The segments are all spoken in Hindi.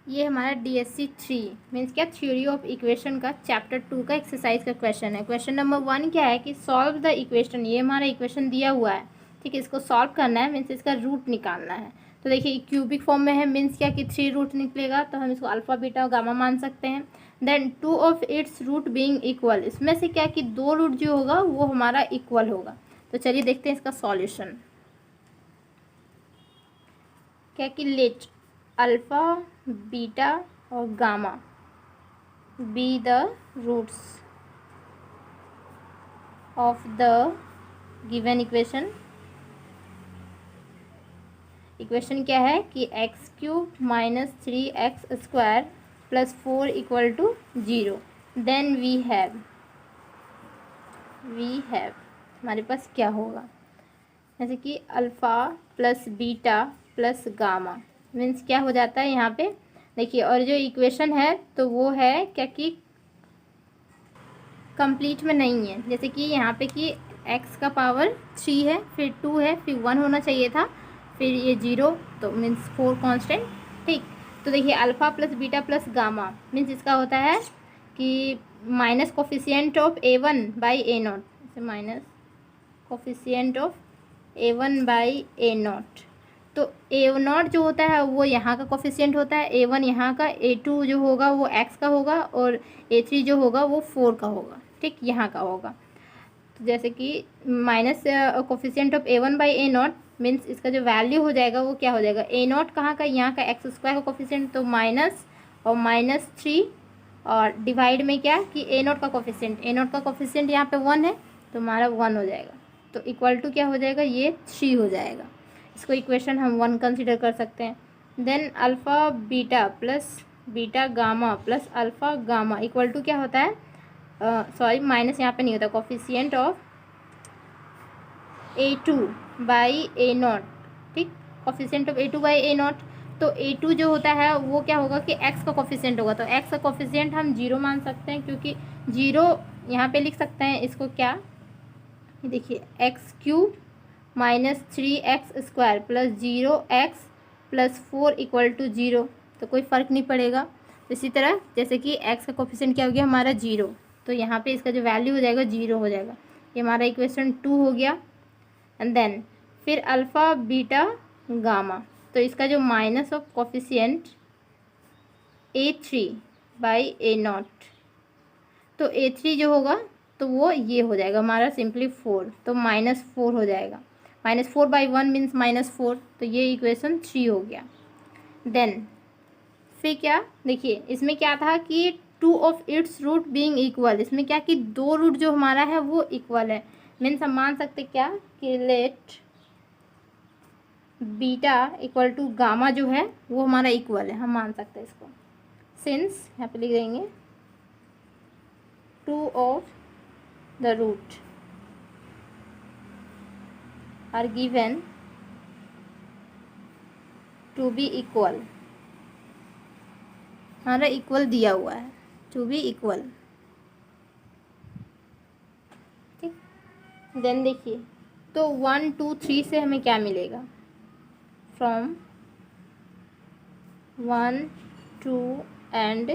ये हमारा DSC 3 मीन्स क्या, थ्योरी ऑफ इक्वेशन का चैप्टर 2 का एक्सरसाइज का क्वेश्चन है। क्वेश्चन नंबर 1 क्या है कि सॉल्व द इक्वेशन। ये हमारा इक्वेशन दिया हुआ है, ठीक है, इसको सॉल्व करना है, मीन्स इसका रूट निकालना है। तो देखिए क्यूबिक फॉर्म में है, मीन्स क्या कि 3 रूट निकलेगा, तो हम इसको अल्फा बीटा और गामा मान सकते हैं। Then 2 of its root being equal, इसमें से क्या कि 2 रूट जो होगा वो हमारा इक्वल होगा। तो चलिए देखते हैं इसका सॉल्यूशन। क्या कि लेट अल्फा बीटा और gamma be the roots of the given equation। Equation क्या है कि x cube minus 3x square plus 4 equal to 0। Then we have हमारे पास क्या होगा, जैसे कि alpha plus beta plus gamma means क्या हो जाता है यहाँ पे देखिए। और जो इक्वेशन है तो वो है क्या कि कंप्लीट में नहीं है, जैसे कि यहाँ पे कि x का पावर 3 है, फिर 2 है, फिर 1 होना चाहिए था, फिर ये 0, तो मीन्स 4 कांस्टेंट, ठीक। तो देखिए alpha plus beta plus gamma means इसका होता है कि minus coefficient of A1 by A0, जैसे minus coefficient of A1 by A0। तो A0 जो होता है वो यहाँ का कोफिशिएंट होता है, A1 यहाँ का, A2 जो होगा वो x का होगा, और A3 जो होगा वो 4 का होगा, ठीक, यहाँ का होगा। तो जैसे कि minus coefficient of A1 by A0 means इसका जो वैल्यू हो जाएगा वो क्या हो जाएगा, A0 कहाँ का, यहाँ का एक्स स्क्वायर का कोफिशिएंट, तो माइनस और -3 और डिवाइड में क्या कि A0 का कोफिशिएंट यहाँ पे 1 है, तो हमारा 1 हो जाएगा। तो इक्वल टू क्या हो जाएगा, ये 3 हो जाएगा। इसको इक्वेशन हम 1 कंसिडर कर सकते हैं। Then alpha beta plus beta gamma plus alpha gamma equal to क्या होता है, सॉरी माइनस यहाँ पे नहीं होता, coefficient of A2 by A0, ठीक, coefficient of A2 by A0। तो A2 जो होता है वो क्या होगा कि x का कोफिशिएंट होगा, तो x का कोफिशिएंट हम 0 मान सकते हैं, क्योंकि 0 यहाँ पे लिख सकते हैं इसको क्या, देखिए x cube minus 3x square plus 0x plus 4 equal to 0, तो कोई फ़र्क नहीं पड़ेगा। इसी तरह जैसे कि x का कोफिशिएंट क्या हो गया हमारा 0, तो यहाँ पे इसका जो वैल्यू हो जाएगा 0 हो जाएगा। ये हमारा इक्वेशन 2 हो गया। एंड देन फिर अल्फ़ा बीटा गामा, तो इसका जो minus of coefficient A3 by A0, तो A3 जो होगा तो वो ये हो जाएगा हमारा सिंपली 4, तो -4 हो जाएगा। -4 बाई 1 मीन्स -4, तो ये इक्वेशन 3 हो गया। देन फिर क्या देखिए इसमें क्या था कि 2 of its root being equal, इसमें क्या कि 2 रूट जो हमारा है वो इक्वल है, मीन्स हम मान सकते क्या कि let beta equal to gamma जो है वो हमारा इक्वल है, हम मान सकते हैं इसको। सिंस यहाँ पे लिख देंगे 2 of the root are given to be equal, हमारा इक्वल दिया हुआ है, टू बी इक्वल, ठीक। देन देखिए तो 1 2 3 से हमें क्या मिलेगा, फ्रॉम 1 2 एंड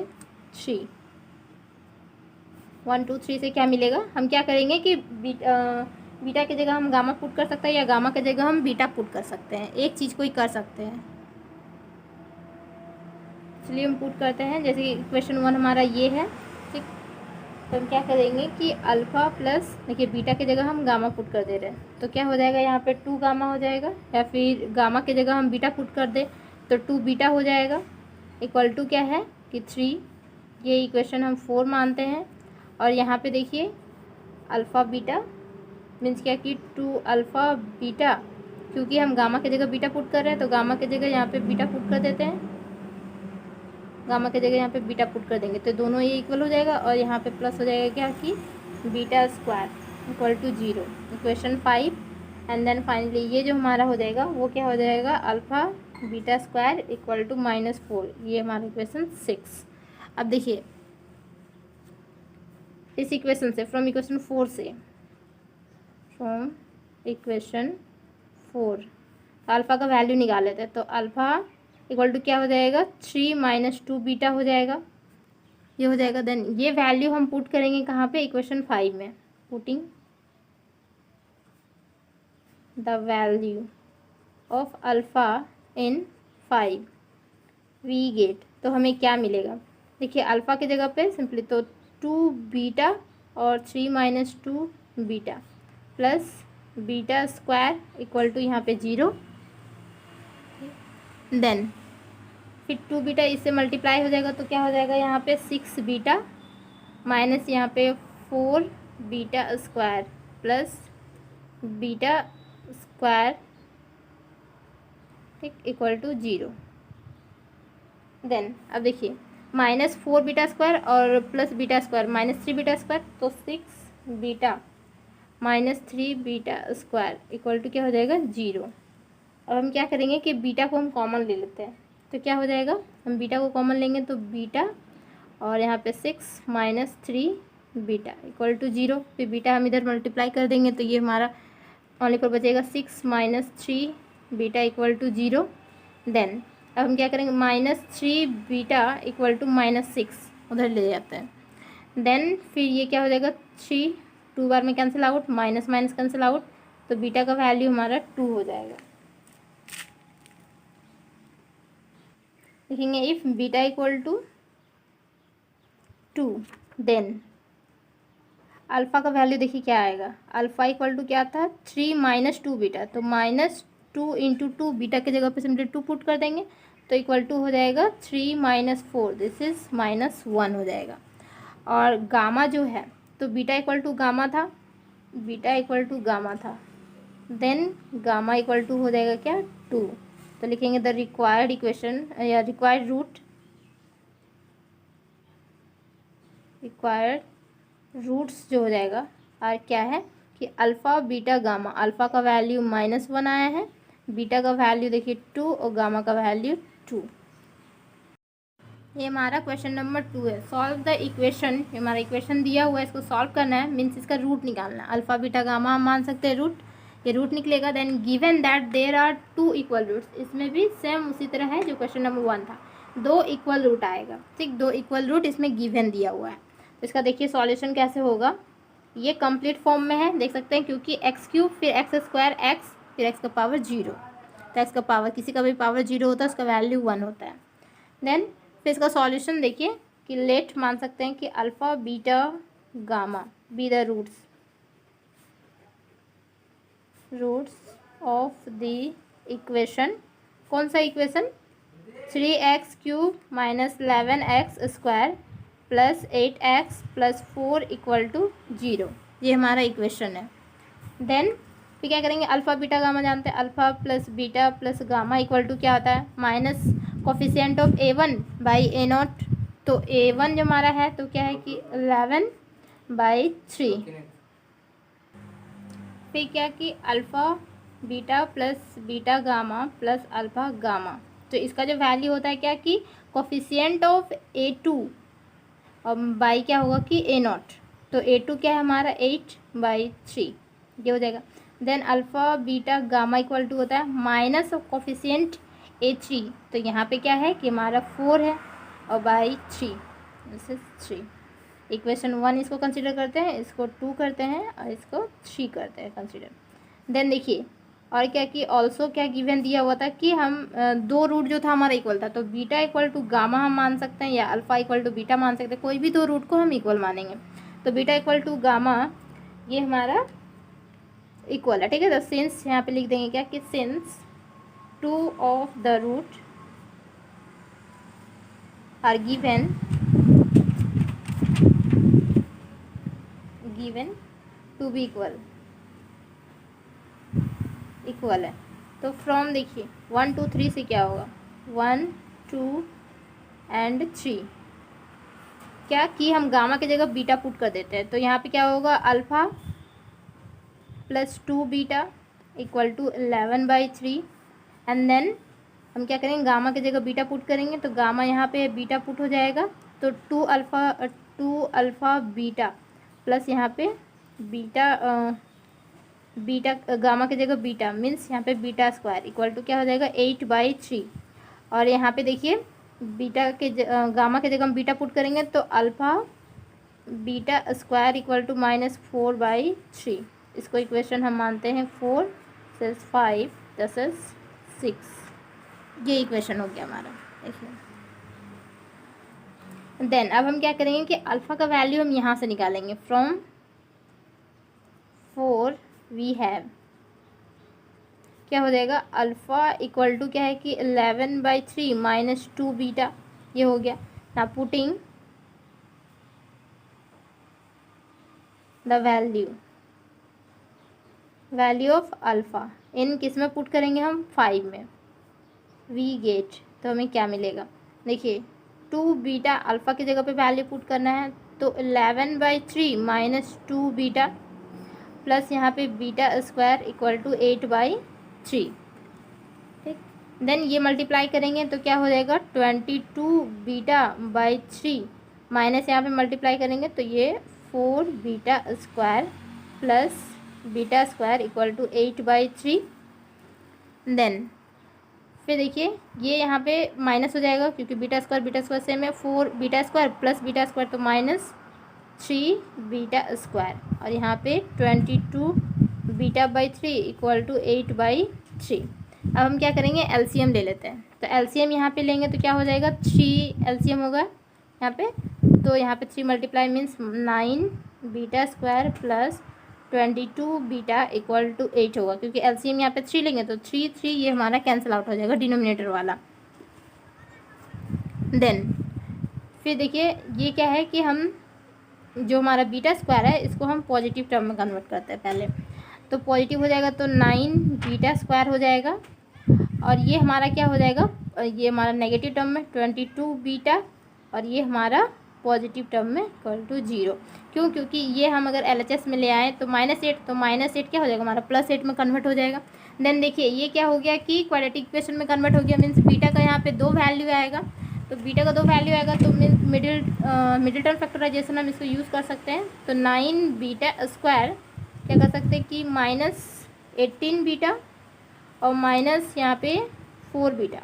3, 1 2 3 से क्या मिलेगा, हम क्या करेंगे कि बीटा की जगह हम गामा पुट कर सकते हैं, या गामा की जगह हम बीटा पुट कर सकते हैं, एक चीज़ को ही कर सकते हैं। चलिए हम पुट करते हैं, जैसे कि इक्वेशन 1 हमारा ये है, ठीक। तो हम क्या करेंगे कि अल्फ़ा प्लस देखिए बीटा की जगह हम गामा पुट कर दे रहे हैं, तो क्या हो जाएगा यहाँ पे 2 गामा हो जाएगा, या फिर गामा की जगह हम बीटा पुट कर दे तो 2 बीटा हो जाएगा, इक्वल टू क्या है कि 3। ये इक्वेशन हम 4 मानते हैं। और यहाँ पे देखिए अल्फ़ा बीटा मीन्स क्या कि 2 अल्फ़ा बीटा, क्योंकि हम गामा की जगह बीटा पुट कर रहे हैं तो गामा की जगह यहाँ पे बीटा पुट कर देते हैं, गामा की जगह यहाँ पे बीटा पुट कर देंगे तो दोनों ये इक्वल हो जाएगा, और यहाँ पे प्लस हो जाएगा क्या कि beta square equal to 0, equation 5। And then finally ये जो हमारा हो जाएगा वो क्या हो जाएगा, alpha beta square equal to -4, ये हमारा इक्वेशन 6। अब देखिए इस इक्वेशन से फ्रॉम इक्वेशन 4 अल्फ़ा का वैल्यू निकाल लेते हैं, तो अल्फ़ा इक्वल टू क्या हो जाएगा, 3 माइनस 2 बीटा हो जाएगा, ये हो जाएगा। देन ये वैल्यू हम पुट करेंगे कहाँ पे, इक्वेशन 5 में। Putting the value of alpha in 5 we get, तो हमें क्या मिलेगा, देखिए अल्फ़ा की जगह पे सिंपली तो 2 बीटा और 3 minus 2 beta plus beta square equal to यहाँ पे 0। देन फिर 2 बीटा इससे मल्टीप्लाई हो जाएगा तो क्या हो जाएगा यहाँ पे 6 बीटा माइनस यहाँ पे 4 beta square plus beta square, ठीक, इक्वल टू 0। देन अब देखिए -4 बीटा स्क्वायर और plus beta square -3 beta square, तो 6 beta -3 beta square equal to क्या हो जाएगा, 0। अब हम क्या करेंगे कि बीटा को हम कॉमन ले लेते हैं, तो क्या हो जाएगा, हम बीटा को कॉमन लेंगे तो बीटा और यहाँ पे 6 माइनस 3 बीटा इक्वल टू 0। फिर बीटा हम इधर मल्टीप्लाई कर देंगे तो ये हमारा ओनली पर बचेगा 6 minus 3 beta equal to 0। Then अब हम क्या करेंगे, -3 बीटा इक्वल टू -6 उधर ले जाते हैं। देन फिर ये क्या हो जाएगा, 3 2 बार में cancel out, minus minus cancel out, तो बीटा का वैल्यू हमारा 2 हो जाएगा। देखेंगे if beta equal to 2 then alpha का वैल्यू देखिए क्या आएगा, अल्फ़ा इक्वल टू क्या था, 3 माइनस 2 बीटा, तो -2 इंटू 2 बीटा की जगह पे सिंपली 2 पुट कर देंगे तो इक्वल टू हो जाएगा 3 माइनस 4, दिस इज़ -1 हो जाएगा। और गामा जो है तो बीटा इक्वल टू गामा था, बीटा इक्वल टू गामा था, देन गामा इक्वल टू हो जाएगा क्या, 2। तो लिखेंगे द रिक्वायर्ड इक्वेशन या रिक्वायर्ड रूट्स जो हो जाएगा और क्या है कि अल्फ़ा बीटा गामा, अल्फ़ा का वैल्यू -1 आया है, बीटा का वैल्यू देखिए 2 और गामा का वैल्यू 2। ये हमारा क्वेश्चन नंबर 2 है। सॉल्व द इक्वेशन, हमारा इक्वेशन दिया हुआ है, इसको सॉल्व करना है, मीन्स इसका रूट निकालना है। अल्फ़ा बीटा गामा हम मान सकते हैं रूट, ये रूट निकलेगा। Then given that there are 2 equal roots, इसमें भी सेम उसी तरह है जो क्वेश्चन नंबर 1 था, 2 इक्वल रूट आएगा, ठीक, 2 इक्वल रूट इसमें गिवन दिया हुआ है। तो इसका देखिए सॉल्यूशन कैसे होगा, ये कंप्लीट फॉर्म में है, देख सकते हैं, क्योंकि x³ फिर x² x फिर x का पावर 0, तो x का पावर किसी का भी पावर 0 होता है, उसका वैल्यू 1 होता है। देन फिर इसका सॉल्यूशन देखिए कि लेट मान सकते हैं कि alpha beta gamma be the roots of the equation, कौन सा equation, 3x³ minus 11x² plus 8x प्लस 4 इक्वल टू 0, ये हमारा इक्वेशन है। देन फिर क्या करेंगे, अल्फ़ा बीटा गामा जानते हैं, alpha plus beta plus gamma equal to क्या होता है, minus coefficient of A1 by A0, तो A1 जो हमारा है तो क्या है कि 11/3, फिर क्या कि alpha beta plus beta gamma plus alpha gamma, तो इसका जो वैल्यू होता है क्या कि कोफिशिएंट ऑफ A2 और बाई क्या होगा कि A0, तो A2 क्या है हमारा 8/3, ये हो जाएगा। Then alpha beta gamma equal to होता है माइनस ऑफ कोफिशिएंट A3, तो यहाँ पे क्या है कि हमारा 4 है और बाई 3, दिस इज 3। इक्वेशन 1 इसको कंसिडर करते हैं, इसको 2 करते हैं और इसको 3 करते हैं कंसिडर। देन देखिए और क्या कि ऑल्सो क्या गिवन दिया हुआ था कि हम 2 रूट जो था हमारा इक्वल था, तो बीटा इक्वल टू गामा हम मान सकते हैं या अल्फ़ा इक्वल टू बीटा मान सकते हैं, कोई भी 2 रूट को हम इक्वल मानेंगे। तो बीटा इक्वल टू गामा ये हमारा इक्वल है, ठीक है। तो सिंस यहाँ पे लिख देंगे क्या कि since 2 of the root are given to be equal है, तो फ्रॉम देखिए 1 2 3 से क्या होगा, 1 2 एंड 3 क्या कि हम गामा की जगह बीटा पुट कर देते हैं, तो यहाँ पे क्या होगा alpha plus 2 beta equal to 11/3, and then हम क्या करेंगे गामा की जगह बीटा पुट करेंगे, तो गामा यहाँ पे बीटा पुट हो जाएगा, तो 2 अल्फ़ा बीटा प्लस यहाँ पे बीटा गामा की जगह बीटा मीन्स यहाँ पे बीटा स्क्वायर इक्वल टू क्या हो जाएगा 8/3, और यहाँ पे देखिए बीटा के गामा के जगह हम बीटा पुट करेंगे तो alpha beta square equal to -4/3। इसको इक्वेशन हम मानते हैं 4 + 5 + 6। ये इक्वेशन हो गया हमारा। देखिए देन अब हम क्या करेंगे कि अल्फ़ा का वैल्यू हम यहाँ से निकालेंगे। फ्रॉम 4 वी हैव क्या हो जाएगा, अल्फ़ा इक्वल टू क्या है कि 11/3 - 2 बीटा, ये हो गया। ना putting the value of alpha in किस में पुट करेंगे हम, 5 में। वी गेट, तो हमें क्या मिलेगा, देखिए 2 बीटा अल्फ़ा की जगह पे वैल्यू पुट करना है तो 11/3 - 2 बीटा प्लस यहाँ पे बीटा स्क्वायर इक्वल टू 8/3। ठीक, देन ये मल्टीप्लाई करेंगे तो क्या हो जाएगा 22 बीटा/3 माइनस यहाँ पे मल्टीप्लाई करेंगे तो ये 4 beta square plus beta square equal to 8/3। Then फिर देखिए ये यहाँ पे माइनस हो जाएगा क्योंकि बीटा स्क्वायर सेम है, 4 beta square plus beta square तो -3 बीटा स्क्वायर, और यहाँ पे 22 बीटा/3 इक्वल टू 8/3। अब हम क्या करेंगे, एलसीएम ले लेते हैं। तो एलसीएम यहाँ पे लेंगे तो क्या हो जाएगा, 3 एलसीएम होगा यहाँ पे, तो यहाँ पे 3 multiply means 9 beta square plus 22 beta equal to 8 होगा, क्योंकि एलसीएम यहाँ पे 3 लेंगे तो 3 ये हमारा कैंसिल आउट हो जाएगा डिनोमिनेटर वाला। देन फिर देखिए ये क्या है कि हम जो हमारा बीटा स्क्वायर है इसको हम पॉजिटिव टर्म में कन्वर्ट करते हैं पहले, तो पॉजिटिव हो जाएगा तो 9 बीटा स्क्वायर हो जाएगा, और ये हमारा क्या हो जाएगा, ये हमारा नेगेटिव टर्म में 22 बीटा, और ये हमारा पॉजिटिव टर्म में इक्वल टू 0। क्यों, क्योंकि ये हम अगर LHS में ले आए तो -8, तो -8 क्या हो जाएगा हमारा +8 में कन्वर्ट हो जाएगा। देन देखिए ये क्या हो गया कि क्वाड्रेटिक इक्वेशन में कन्वर्ट हो गया, मीन्स बीटा का यहाँ पे 2 वैल्यू आएगा, तो बीटा का 2 वैल्यू आएगा तो मीन्स मिडिल टर्म फैक्टराइजेशन हम इसको यूज़ कर सकते हैं। तो 9 बीटा स्क्वायर क्या कर सकते हैं कि -18 बीटा और माइनस यहाँ पे 4 बीटा।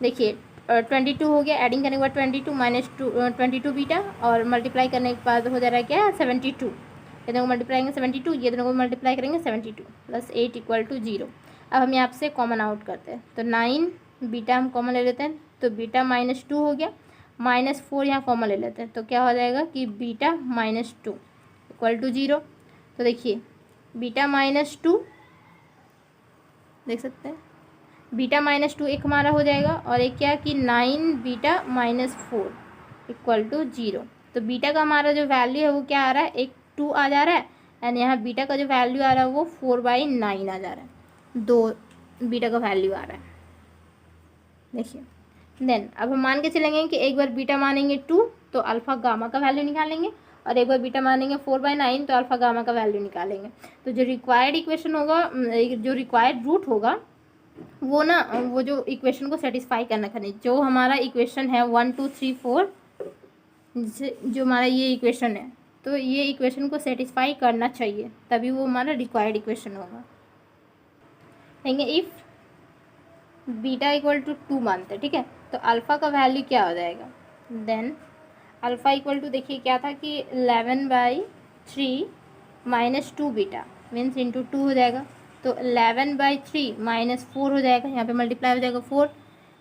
देखिए 22 हो गया, एडिंग करने के बाद 22 - 22 बीटा, और मल्टीप्लाई करने के बाद हो जा रहा है क्या 72। ये दोनों को मल्टीप्लाई करेंगे 72, ये दोनों को मल्टीप्लाई करेंगे 72 प्लस 8 इक्वल टू 0। अब हम यहाँ से कॉमन आउट करते हैं तो 9 बीटा हम कॉमन ले लेते हैं, तो बीटा -2 हो गया, -4 यहाँ कॉमन ले लेते हैं तो क्या हो जाएगा कि बीटा -2 इक्वल टू 0। तो देखिए बीटा -2 देख सकते हैं, बीटा -2 एक हमारा हो जाएगा, और एक क्या कि 9 बीटा -4 इक्वल टू 0। तो बीटा का हमारा जो वैल्यू है वो क्या आ रहा है, एक 2 आ जा रहा है, एंड यहाँ बीटा का जो वैल्यू आ रहा है वो 4/9 आ जा रहा है, 2 बीटा का वैल्यू आ रहा है। देखिए देन अब हम मान के चलेंगे कि एक बार बीटा मानेंगे 2 तो अल्फ़ा गामा का वैल्यू निकालेंगे, और एक बार बीटा मानेंगे 4/9 तो अल्फ़ा गामा का वैल्यू निकालेंगे। तो जो रिक्वायर्ड इक्वेशन होगा, जो रिक्वायर्ड रूट होगा वो ना, वो जो इक्वेशन को सेटिस्फाई करना करनी, जो हमारा इक्वेशन है 1 2 3 4, जो हमारा ये इक्वेशन है, तो ये इक्वेशन को सेटिस्फाई करना चाहिए, तभी वो हमारा रिक्वायर्ड इक्वेशन होगा। देंगे इफ़ बीटा इक्वल टू 2 मानते हैं, ठीक है, तो अल्फ़ा का वैल्यू क्या हो जाएगा, देन अल्फ़ा इक्वल टू देखिए क्या था कि 11/3 - 2 बीटा मीन्स इंटू 2 हो जाएगा, तो 11/3 -4 हो जाएगा, यहाँ पे मल्टीप्लाई हो जाएगा 4।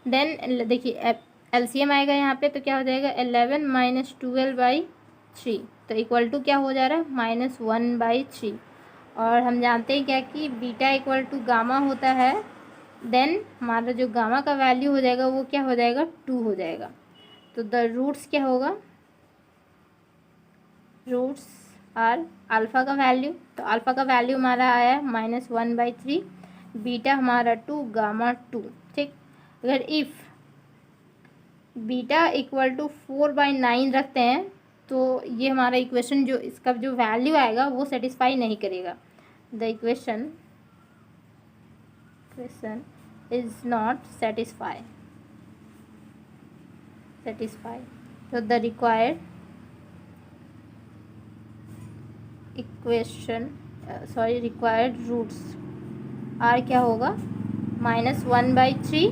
देन देखिए एलसीएम आएगा यहाँ पे तो क्या हो जाएगा 11 - 12/3, तो इक्वल टू क्या हो जा रहा है -1/3, और हम जानते हैं क्या कि बीटा इक्वल टू गामा होता है। देन हमारा जो गामा का वैल्यू हो जाएगा वो क्या हो जाएगा 2 हो जाएगा। तो द रूट्स क्या होगा, रूट्स आर अल्फ़ा का वैल्यू, तो अल्फ़ा का वैल्यू हमारा आया -1/3, बीटा हमारा 2, गामा 2। ठीक, अगर इफ़ बीटा इक्वल टू 4/9 रखते हैं तो ये हमारा इक्वेशन जो इसका जो वैल्यू आएगा वो सेटिस्फाई नहीं करेगा। The equation is not satisfy, so the required equation required roots are क्या होगा -1/3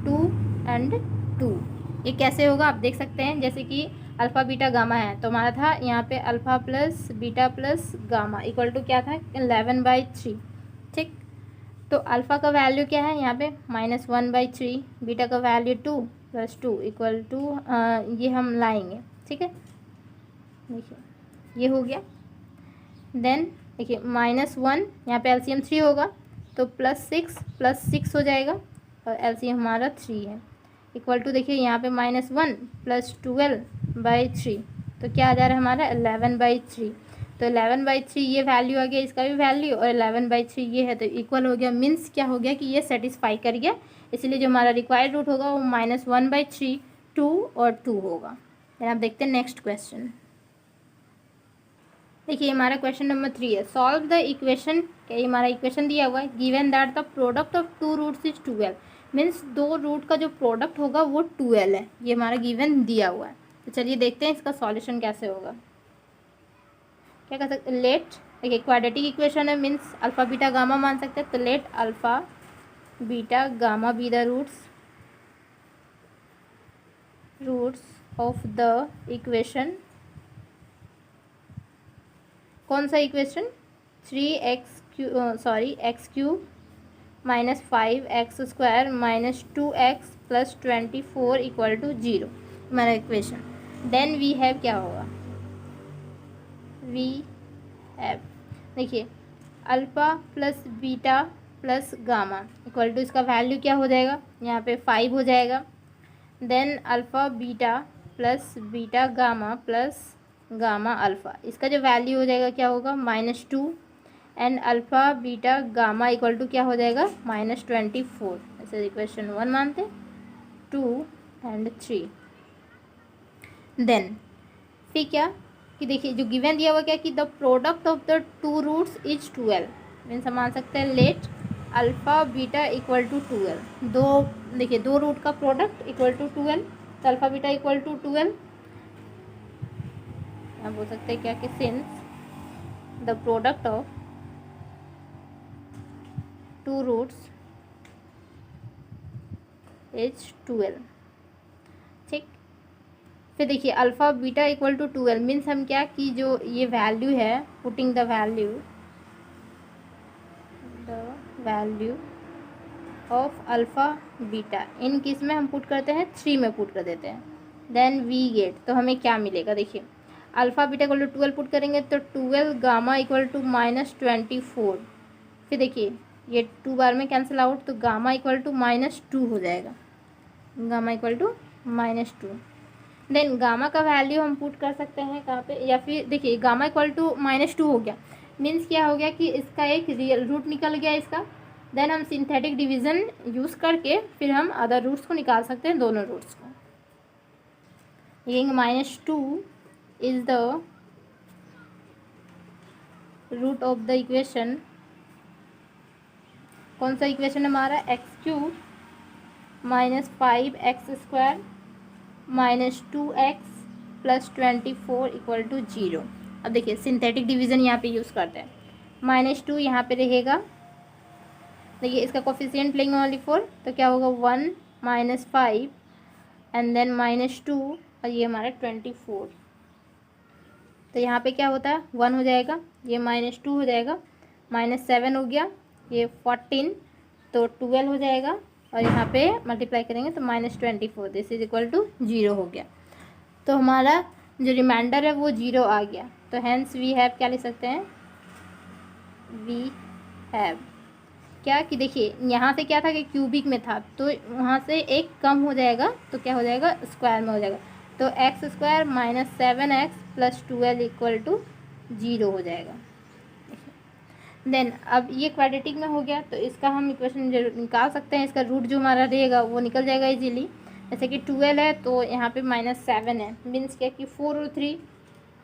2 एंड 2। ये कैसे होगा आप देख सकते हैं, जैसे कि अल्फ़ा बीटा गामा है तो हमारा था यहाँ पे alpha plus beta plus gamma equal to क्या था 11/3। ठीक, तो अल्फ़ा का वैल्यू क्या है यहाँ पे -1/3, बीटा का वैल्यू 2 + 2 इक्वल टू ये हम लाएंगे। ठीक है, देखिए ये हो गया। देन देखिए -1 यहाँ पे एलसीएम 3 होगा तो +6 हो जाएगा और एलसीएम हमारा 3 है इक्वल टू देखिए यहाँ पे -1 + 12/3 तो क्या आ जा रहा है हमारा 11/3। तो 11/3 ये वैल्यू आ गया, इसका भी वैल्यू, और 11/3 ये है तो इक्वल हो गया। मीन्स क्या हो गया कि ये सेटिस्फाई कर गया, इसलिए जो हमारा रिक्वायर्ड रूट होगा वो -1/3, 2 और 2 होगा। फिर आप देखते हैं नेक्स्ट क्वेश्चन। देखिए हमारा क्वेश्चन नंबर 3 है, सॉल्व द इक्वेशन। क्या हमारा इक्वेशन दिया हुआ है, given that the product of two roots is 12। Means दो रूट का जो प्रोडक्ट होगा वो 12 है, ये हमारा गिवन दिया हुआ है। तो चलिए देखते हैं इसका सॉल्यूशन कैसे होगा। क्या कर सकते, लेट, देखिए क्वाड्रेटिक इक्वेशन है, मीन्स अल्फ़ा बीटा गामा मान सकते हैं, तो let alpha beta gamma be the roots of the equation. कौन सा इक्वेशन, 3x³ -5x² -2x + 24 = 0 हमारा इक्वेशन। देन वी हैव क्या होगा, वी हैव देखिए alpha plus beta plus gamma equal to इसका वैल्यू क्या हो जाएगा, यहाँ पे 5 हो जाएगा। Then alpha beta plus beta gamma plus gamma alpha, इसका जो वैल्यू हो जाएगा क्या होगा -2 and alpha beta gamma equal to क्या हो जाएगा -24। ऐसे इक्वेशन 1 मानते, 2 एंड 3। देन फिर क्या कि देखिए जो गिवन दिया हुआ क्या कि the product of the two roots is 12। Means हम मान सकते हैं let alpha beta equal to 12। दो देखिए दो रूट का प्रोडक्ट इक्वल टू 12, तो अल्फ़ा बीटा इक्वल टू 12। आप बोल सकते हैं क्या कि since the product of two roots is 12। ठीक, फिर देखिए alpha beta equal to 12 means हम क्या कि जो ये वैल्यू है, putting the value of alpha beta in किस में हम पुट करते हैं, 3 में पुट कर देते हैं। देन वी गेट, तो हमें क्या मिलेगा, देखिए alpha beta equal to 12 put करेंगे तो 12 गामा इक्वल टू -24। फिर देखिए ये 2 बार में कैंसिल आउट तो गामा इक्वल टू -2 हो जाएगा, gamma equal to -2। Then gamma का वैल्यू हम पुट कर सकते हैं कहाँ पे, या फिर देखिए गामा इक्वल टू -2 हो गया, मीन्स क्या हो गया कि इसका एक रियल रूट निकल गया इसका। देन हम सिंथेटिक डिवीज़न यूज़ करके फिर हम अदर रूट्स को निकाल सकते हैं, दोनों रूट्स को। -2 is the root of the equation. कौन सा इक्वेशन हमारा, x³ -5x² -2x + 24 = 0। अब देखिए सिंथेटिक डिवीज़न यहाँ पे यूज़ करते हैं, -2 यहाँ पे रहेगा, देखिए इसका कोफिशिएंट लेंगे ओनली 4 तो क्या होगा 1 -5 एंड देन -2 और ये हमारा 24। तो यहाँ पे क्या होता है 1 हो जाएगा, ये -2 हो जाएगा, -7 हो गया, ये 14 तो 12 हो जाएगा और यहाँ पे मल्टीप्लाई करेंगे तो -24, दिस इज इक्वल टू 0 हो गया। तो हमारा जो रिमाइंडर है वो 0 आ गया। तो हैंस वी हैव क्या लिख सकते हैं, वी हैव क्या कि देखिए यहाँ से क्या था कि क्यूबिक में था तो वहाँ से एक कम हो जाएगा तो क्या हो जाएगा स्क्वायर में हो जाएगा, तो x² -7x + 12 = 0 हो जाएगा। देन अब ये क्वाड्रेटिक में हो गया तो इसका हम इक्वेशन निकाल सकते हैं, इसका रूट जो हमारा रहेगा वो निकल जाएगा इजीली। जैसे कि 12 है तो यहाँ पे -7 है, मीन्स क्या कि 4 और 3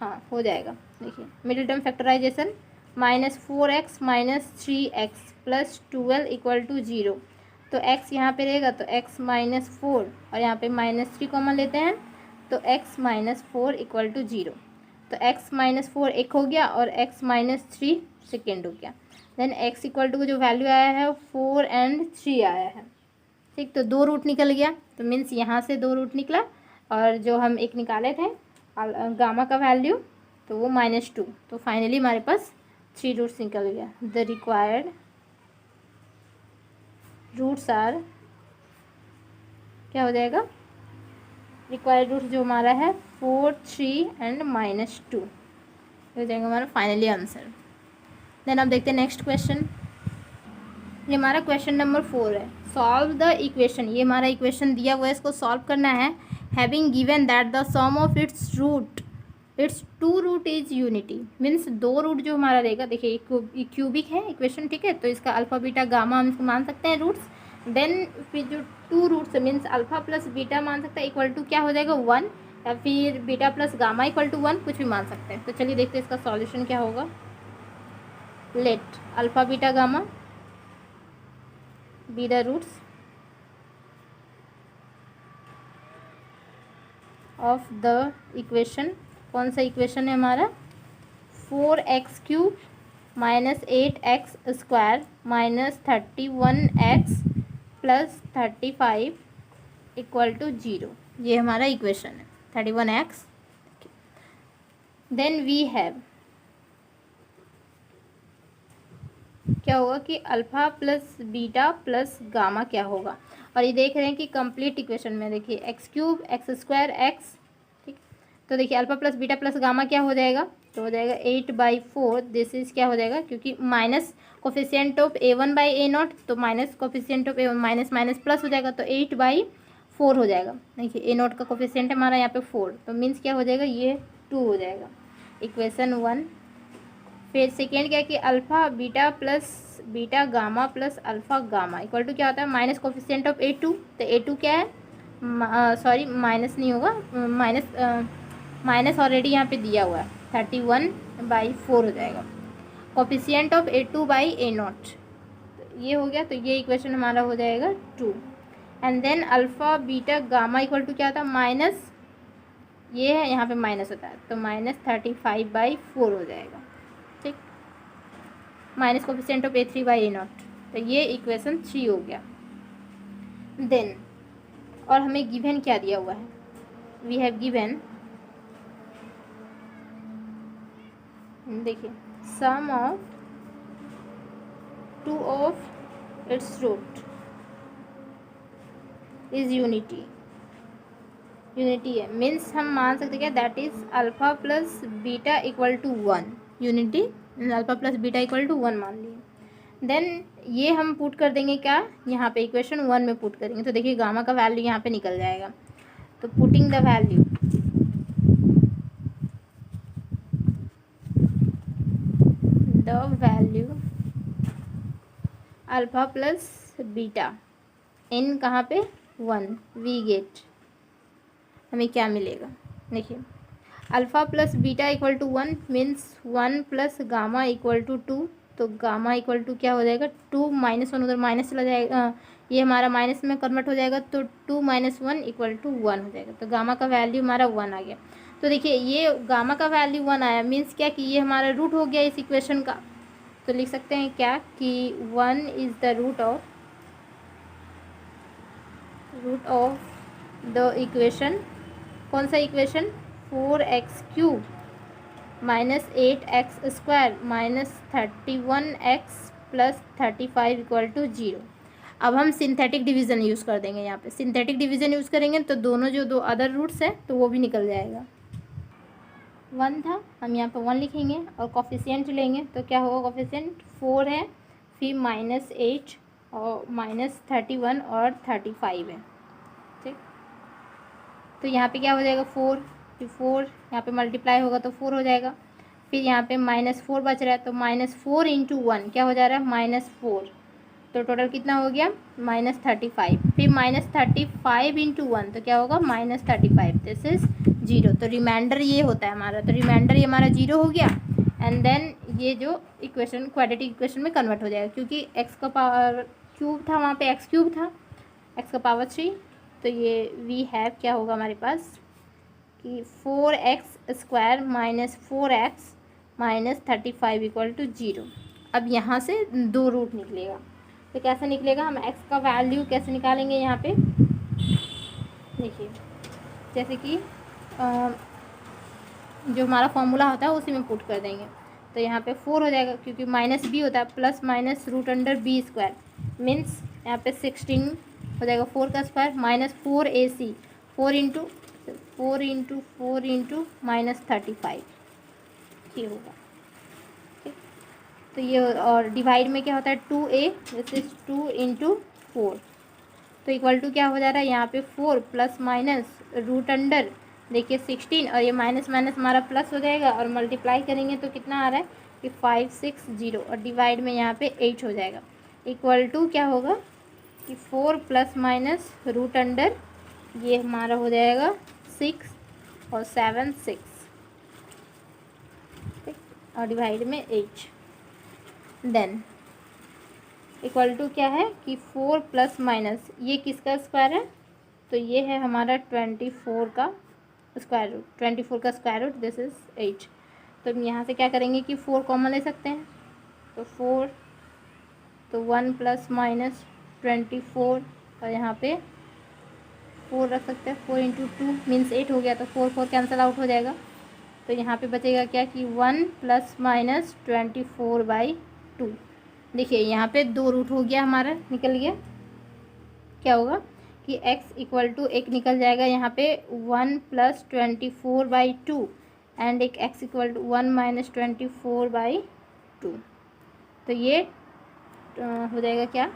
हाँ हो जाएगा। देखिए middle term factorisation, -4x -3x + 12 = 0। तो x यहाँ पे रहेगा तो x -4 और यहाँ पे -3 कॉमन लेते हैं तो x -4 = 0। तो x -4 एक हो गया और x -3 सेकेंड हो गया। देन x = जो वैल्यू आया है 4 और 3 आया है। ठीक, तो 2 रूट निकल गया, तो मीन्स यहाँ से 2 रूट निकला, और जो हम एक निकाले थे गामा का वैल्यू, तो वो -2, तो फाइनली हमारे पास 3 रूट्स निकल गया। द रिक्वायर्ड रूट्स आर, क्या हो जाएगा, रिक्वायर्ड रूट्स जो हमारा है 4, 3 एंड -2 हो जाएगा हमारा फाइनली आंसर। देन अब देखते हैं नेक्स्ट क्वेश्चन। ये हमारा क्वेश्चन नंबर 4 है। सॉल्व द इक्वेशन, ये हमारा इक्वेशन दिया हुआ है, इसको सॉल्व करना है। Having given that the sum of its root, its 2 root is unity, means 2 root जो हमारा रहेगा, देखिए क्यूबिक है इक्वेशन, ठीक है, तो इसका अल्फा बीटा गामा हम इसको मान सकते हैं रूट्स। देन फिर जो 2 roots means alpha plus beta मान सकते हैं, इक्वल टू क्या हो जाएगा 1, या फिर beta plus gamma equal to 1, कुछ भी मान सकते हैं। तो चलिए देखते हैं इसका सॉल्यूशन क्या होगा। Let alpha beta gamma be the roots of the equation. कौन सा इक्वेशन है हमारा, 4x³ -8x² -31x + 35 = 0, ये हमारा इक्वेशन है 31x। देन वी हैव, क्या होगा कि alpha plus beta plus gamma क्या होगा, और ये देख रहे हैं कि कंप्लीट इक्वेशन में देखिए x³ x² x, ठीक, तो देखिए alpha plus beta plus gamma क्या हो जाएगा, तो हो जाएगा 8/4, दिस इज क्या हो जाएगा, क्योंकि माइनस कोफिशिएंट ऑफ a1/a0, तो minus coefficient of a1 minus minus plus हो जाएगा, तो 8/4 हो जाएगा। देखिए a0 का कोफिशिएंट है हमारा यहाँ पे 4, तो मीन्स क्या हो जाएगा, ये 2 हो जाएगा, इक्वेशन 1। फिर सेकेंड क्या है कि alpha beta plus beta gamma plus alpha gamma equal to क्या होता है, माइनस कोफिशिएंट ऑफ a2, तो a2 क्या है, सॉरी माइनस नहीं होगा, माइनस ऑलरेडी यहाँ पे दिया हुआ है, 31/4 हो जाएगा, कोफिशिएंट ऑफ a2/a0, तो ये हो गया, तो ये इक्वेशन हमारा हो जाएगा 2। And then alpha beta gamma equal to क्या होता है, माइनस, ये है यहाँ पे माइनस होता है, तो -35/4 हो जाएगा, ठीक, माइनस कोफिशिएंट ऑफ a3/a0, तो ये इक्वेशन 3 हो गया। देन और हमें गिवन क्या दिया हुआ है, वी हैव गिवन, देखिए sum of 2 of its root is unity, unity है, मीन्स हम मान सकते क्या, that is alpha plus beta equal to 1, unity alpha plus beta equal to 1 मान लिए। देन ये हम पुट कर देंगे क्या, यहाँ पे इक्वेशन 1 में पुट करेंगे, तो देखिए गामा का वैल्यू यहाँ पे निकल जाएगा, तो putting the value, alpha plus beta in कहाँ पे 1, वी गेट, हमें क्या मिलेगा, देखिए alpha plus beta equal to 1 means 1 plus gamma equal to 2, तो गामा इक्वल टू क्या हो जाएगा, 2 -1 उधर माइनस चला जाएगा, ये हमारा माइनस में कन्वर्ट हो जाएगा, तो 2 - 1 इक्वल टू 1 हो जाएगा, तो गामा का वैल्यू हमारा 1 आ गया। तो देखिए ये गामा का वैल्यू 1 आया, मीन्स क्या कि ये हमारा रूट हो गया इस इक्वेशन का, तो लिख सकते हैं क्या कि 1 is the root of the equation, कौन सा इक्वेशन, 4x³ -8x² -31x + 35 = 0। अब हम सिंथेटिक डिवीज़न यूज़ कर देंगे, यहाँ पे सिंथेटिक डिवीज़न यूज़ करेंगे तो दोनों जो 2 अदर रूट्स हैं तो वो भी निकल जाएगा। 1 था, हम यहाँ पे 1 लिखेंगे और कोफिशिएंट लेंगे, तो क्या होगा, कोफिशिएंट 4 है, फिर -8 और -31 और 35 है, ठीक, तो यहाँ पे क्या हो जाएगा 4, फिर 4 यहाँ पे मल्टीप्लाई होगा तो 4 हो जाएगा, फिर यहाँ पे -4 बच रहा है, तो -4 × 1 क्या हो जा रहा है, -4, तो टोटल कितना हो गया, -35, फिर -35 × 1 तो क्या होगा, -35, दिस इज 0, तो रिमाइंडर ये होता है हमारा, तो रिमाइंडर ये हमारा 0 हो गया। एंड देन ये जो इक्वेशन क्वाड्रेटिक इक्वेशन में कन्वर्ट हो जाएगा, क्योंकि x का पावर क्यूब था, वहाँ पे x³ था, x का पावर 3, तो ये वी हैव क्या होगा हमारे पास कि 4x² - 4x - 35 = 0। अब यहाँ से 2 रूट निकलेगा, तो कैसे निकलेगा, हम x का वैल्यू कैसे निकालेंगे यहाँ पे, देखिए जैसे कि जो हमारा फॉर्मूला होता है उसी में पुट कर देंगे। तो यहाँ पे 4 हो जाएगा, क्योंकि माइनस बी होता है, plus minus root under b square means यहाँ पे 16 हो जाएगा 4 का square minus 4ac 4 into minus 35 ये होगा। ठीक, तो ये और डिवाइड में क्या होता है 2a, दिस इज 2 इंटू 4, तो इक्वल टू क्या हो जा रहा है यहाँ पे 4 प्लस माइनस रूट अंडर देखिए 16 और ये माइनस माइनस हमारा प्लस हो जाएगा और मल्टीप्लाई करेंगे तो कितना आ रहा है कि 560 और डिवाइड में यहाँ पे 8 हो जाएगा। इक्वल टू क्या होगा कि 4 प्लस माइनस रूट अंडर ये हमारा हो जाएगा 6 और 7 6, ठीक, और डिवाइड में 8। देन इक्वल टू क्या है कि 4 प्लस माइनस ये किसका स्क्वायर है, तो ये है हमारा 24 का स्क्वायर रूट, 24 का स्क्वायर रूट दिस इज 8। तो हम यहाँ से क्या करेंगे कि 4 कॉमन ले सकते हैं, तो 4 तो 1 प्लस माइनस 24 और यहाँ पे 4 रख सकते हैं, 4 इंटू 2 मीन्स 8 हो गया, तो 4 कैंसिल आउट हो जाएगा। तो यहाँ पे बचेगा क्या कि 1 प्लस माइनस 24/2। देखिए यहाँ पे 2 रूट हो गया हमारा निकल गया, क्या होगा कि x इक्वल टू एक निकल जाएगा यहाँ पे 1 प्लस 24/2 एंड एक x इक्वल टू 1 माइनस 24/2। तो ये हो जाएगा क्या,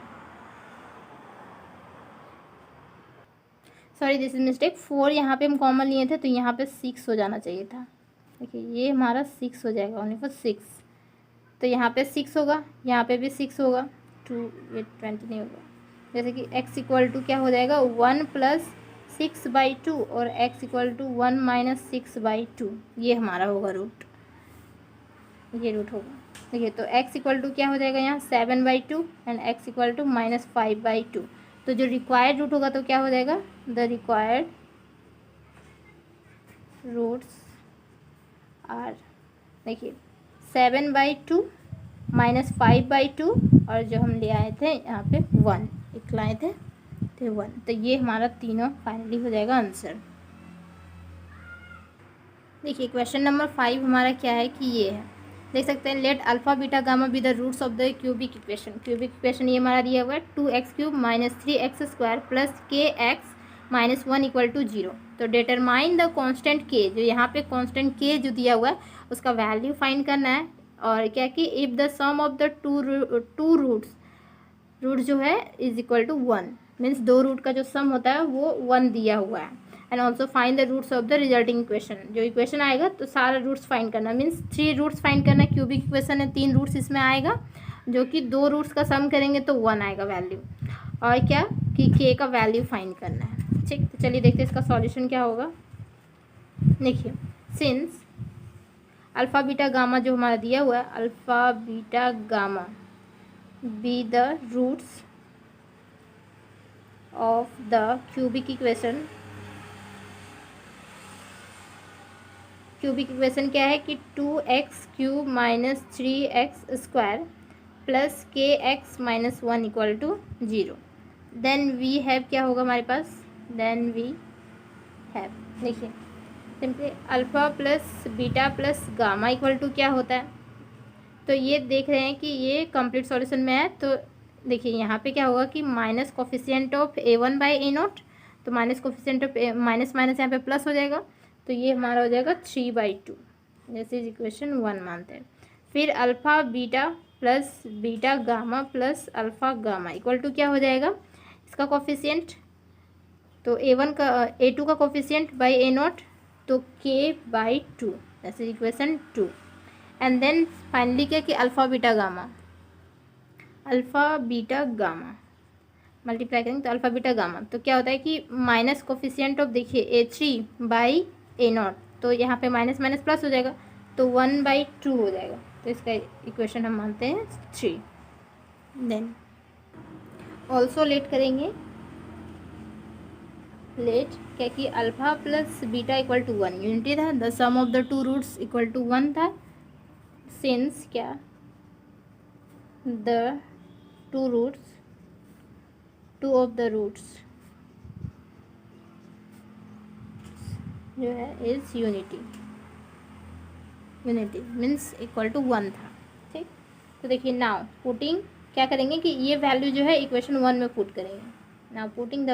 सॉरी दिस इज मिस्टेक, 4 यहाँ पे हम कॉमन लिए थे तो यहाँ पे 6 हो जाना चाहिए था। देखिए ये हमारा 6 हो जाएगा, ओनली फॉर 6, तो यहाँ पे 6 होगा, यहाँ पे भी 6 होगा, 2 ये 20 नहीं होगा। जैसे कि x इक्वल टू क्या हो जाएगा 1 प्लस 6/2 और x इक्वल टू 1 माइनस 6/2, ये हमारा होगा रूट, ये रूट होगा। देखिए तो x इक्वल टू क्या हो जाएगा यहाँ 7/2 and x equal to minus 5/2। तो जो रिक्वायर्ड रूट होगा तो क्या हो जाएगा, द रिक्वायर्ड रूट्स आर, देखिए 7/2 माइनस 5/2 और जो हम ले आए थे यहाँ पे 1 एक लाए थे तो 1, तो ये हमारा तीनों फाइनली हो जाएगा आंसर। देखिए क्वेश्चन नंबर 5 हमारा क्या है कि ये है, देख सकते हैं let alpha beta gamma be the roots of the cubic equation. Cubic equation ये हमारा दिया हुआ है 2x³ minus 3x² plus kx minus 1 equal to 0। तो डिटरमाइन द कांस्टेंट k, जो यहाँ पे कांस्टेंट k जो दिया हुआ है उसका वैल्यू फाइंड करना है। और क्या कि if the sum of the two root जो है is equal to 1 means 2 root का जो सम होता है वो 1 दिया हुआ है। And also find the roots of the resulting equation, जो इक्वेशन आएगा तो सारे रूट्स फाइंड करना मीन्स 3 रूट्स फाइंड करना। क्यूबिक इक्वेशन है 3 रूट्स इसमें आएगा, जो कि 2 रूट्स का सम करेंगे तो 1 आएगा वैल्यू, और क्या कि k का वैल्यू फाइंड करना है। ठीक, तो चलिए देखते हैं इसका सॉल्यूशन क्या होगा। देखिए सिंस अल्फ़ा बीटा गामा जो हमारा दिया हुआ है, alpha beta gamma be the roots of the cubic equation. Cubic equation क्या है कि 2x³ minus 3x² plus kx minus 1 equal to 0। Then we have क्या होगा हमारे पास, देन वी हैव, देखिए simply alpha plus beta plus gamma equal to क्या होता है, तो ये देख रहे हैं कि ये कंप्लीट सॉल्यूशन में है। तो देखिए यहाँ पे क्या होगा कि माइनस कोफिशिएंट ऑफ a1/a0, तो minus coefficient of minus minus यहाँ पे प्लस हो जाएगा, तो ये हमारा हो जाएगा 3/2, जैसे इक्वेशन 1 मानते हैं। फिर alpha beta plus beta gamma plus alpha gamma equal to क्या हो जाएगा, इसका कोफिशिएंट तो a1 का a2 का कोफिशिएंट बाई a0, तो k/2, जैसे इक्वेशन 2। एंड देन फाइनली क्या कि अल्फ़ा बीटा गामा मल्टीप्लाई करेंगे तो अल्फ़ा बीटा गामा, तो क्या होता है कि माइनस कोफिशिएंट ऑफ देखिए a3/a0, तो यहाँ पे माइनस माइनस प्लस हो जाएगा तो 1/2 हो जाएगा, तो इसका इक्वेशन हम मानते हैं 3। देन ऑल्सो लेट करेंगे, लेट क्या कि alpha plus beta equal to 1 unity था, the sum of the two roots equal to 1 था। सिंस क्या the two roots two of the roots जो है is unity means equal to 1 था। ठीक, तो देखिए नाउ पुटिंग क्या करेंगे कि ये वैल्यू जो है इक्वेशन 1 में पुट करेंगे। Now putting the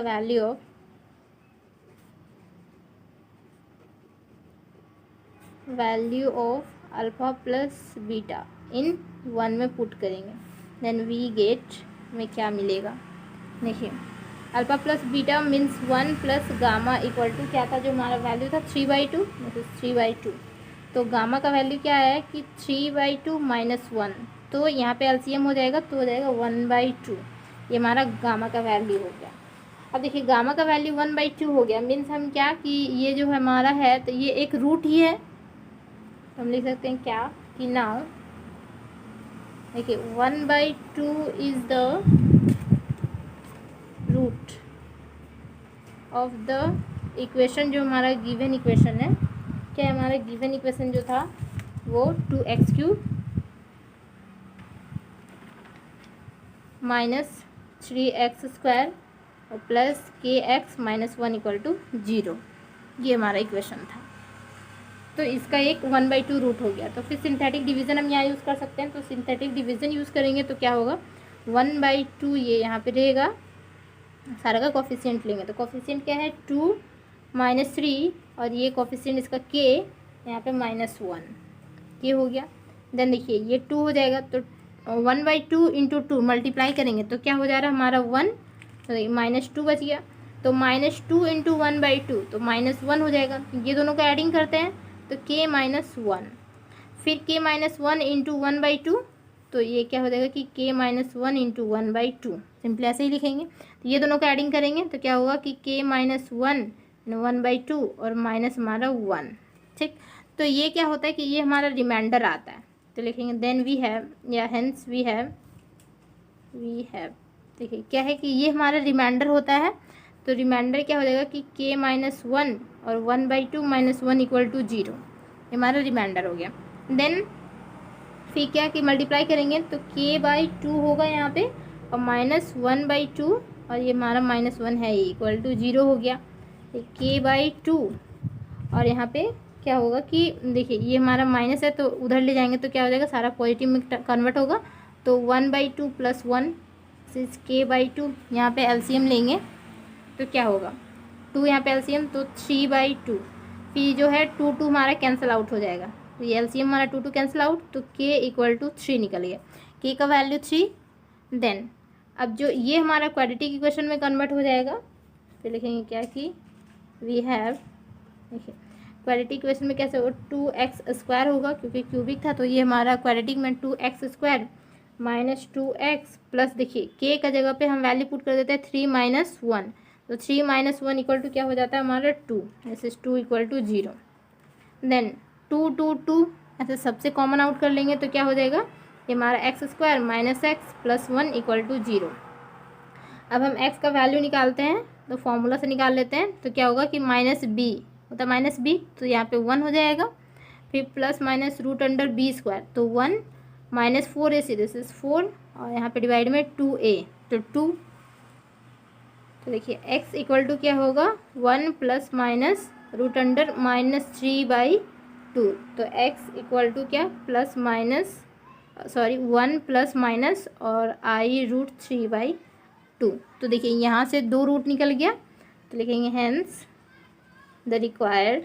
value of alpha plus beta in 1 में पुट करेंगे, देन वी गेट में क्या मिलेगा। देखिए alpha plus beta means 1 plus gamma equal to क्या था, जो हमारा वैल्यू था 3/2, दिस इज 3/2। तो गामा का वैल्यू क्या है कि 3/2 माइनस 1, तो यहाँ पे एलसीएम हो जाएगा तो हो जाएगा 1/2। ये हमारा गामा का वैल्यू हो गया। अब देखिए गामा का वैल्यू 1/2 हो गया, मीन्स हम क्या कि ये जो हमारा है तो ये एक रूट ही है, तो हम लिख सकते हैं क्या कि नाउ देखिए 1/2 is the root of the equation, जो हमारा गिवन इक्वेशन है। क्या हमारा गिवन इक्वेशन जो था वो 2x³ माइनस 3x² और plus kx minus 1 equal to 0, ये हमारा इक्वेशन था। तो इसका एक 1/2 रूट हो गया। तो फिर सिंथेटिक डिवीज़न हम यहाँ यूज़ कर सकते हैं। तो सिंथेटिक डिवीज़न यूज़ करेंगे तो क्या होगा 1/2, ये यहाँ पे रहेगा, सारा का कोफिशिएंट लेंगे तो कोफिशिएंट क्या है 2 माइनस 3 और ये कोफिशिएंट इसका k यहाँ पे -1, ये हो गया। देन देखिए ये 2 हो जाएगा, तो 1/2 इंटू 2 मल्टीप्लाई करेंगे तो क्या हो जा रहा है हमारा 1, तो -2 बच गया। तो -2 इंटू 1/2 तो -1 हो जाएगा। ये दोनों को एडिंग करते हैं तो k -1, फिर k -1 इंटू 1/2, तो ये क्या हो जाएगा कि k -1 इंटू 1/2, सिंपली ऐसे ही लिखेंगे। तो ये दोनों को एडिंग करेंगे तो क्या होगा कि k -1 1/2 और माइनस हमारा 1। ठीक, तो ये क्या होता है कि ये हमारा रिमाइंडर आता है, तो लिखेंगे देन वी हैव या हेंस वी हैव देखिए क्या है कि ये हमारा रिमाइंडर होता है। तो रिमाइंडर क्या हो जाएगा कि k -1 और 1/2 -1 इक्वल टू 0, ये हमारा रिमाइंडर हो गया। देन फिर क्या कि मल्टीप्लाई करेंगे तो k/2 होगा यहाँ पे और -1/2 और ये हमारा -1 है इक्वल टू 0 हो गया। k/2 और यहाँ पे क्या होगा कि देखिए ये हमारा माइनस है तो उधर ले जाएंगे तो क्या हो जाएगा, सारा पॉजिटिव में कन्वर्ट होगा। तो 1/2 प्लस 1 सिंस k/2, यहाँ पे एलसीएम लेंगे तो क्या होगा 2 यहाँ पे एलसीएम तो 3/2, फिर जो है 2 हमारा कैंसिल आउट हो जाएगा, तो ये एलसीएम हमारा 2 कैंसिल आउट, तो k इक्वल टू 3 निकल गया, k का वैल्यू 3। देन अब जो ये हमारा क्वाड्रेटिक इक्वेशन में कन्वर्ट हो जाएगा, तो लिखेंगे क्या कि वी हैव, देखिए क्वाड्रेटिक इक्वेशन में कैसे होगा 2x² होगा क्योंकि क्यूबिक था, तो ये हमारा क्वाड्रेटिक में 2x² माइनस 2x प्लस देखिए k का जगह पे हम वैल्यू पुट कर देते हैं 3 - 1, तो 3 - 1 इक्वल टू क्या हो जाता है हमारा 2, this is 2 equal to 0। Then 2 ऐसे सबसे कॉमन आउट कर लेंगे तो क्या हो जाएगा, ये हमारा x² minus x plus 1 equal to 0। अब हम x का वैल्यू निकालते हैं तो फॉर्मूला से निकाल लेते हैं, तो क्या होगा कि -b होता है -b, तो यहाँ पे 1 हो जाएगा, फिर प्लस माइनस √b², तो 1 -4ac दिस इज 4 और यहाँ पे डिवाइड में 2a तो 2। तो देखिए x इक्वल टू क्या होगा 1 प्लस माइनस √-3/2, तो x इक्वल टू क्या प्लस माइनस 1 प्लस माइनस और i√3/2। तो देखिए यहाँ से 2 रूट निकल गया, तो लिखेंगे hence the required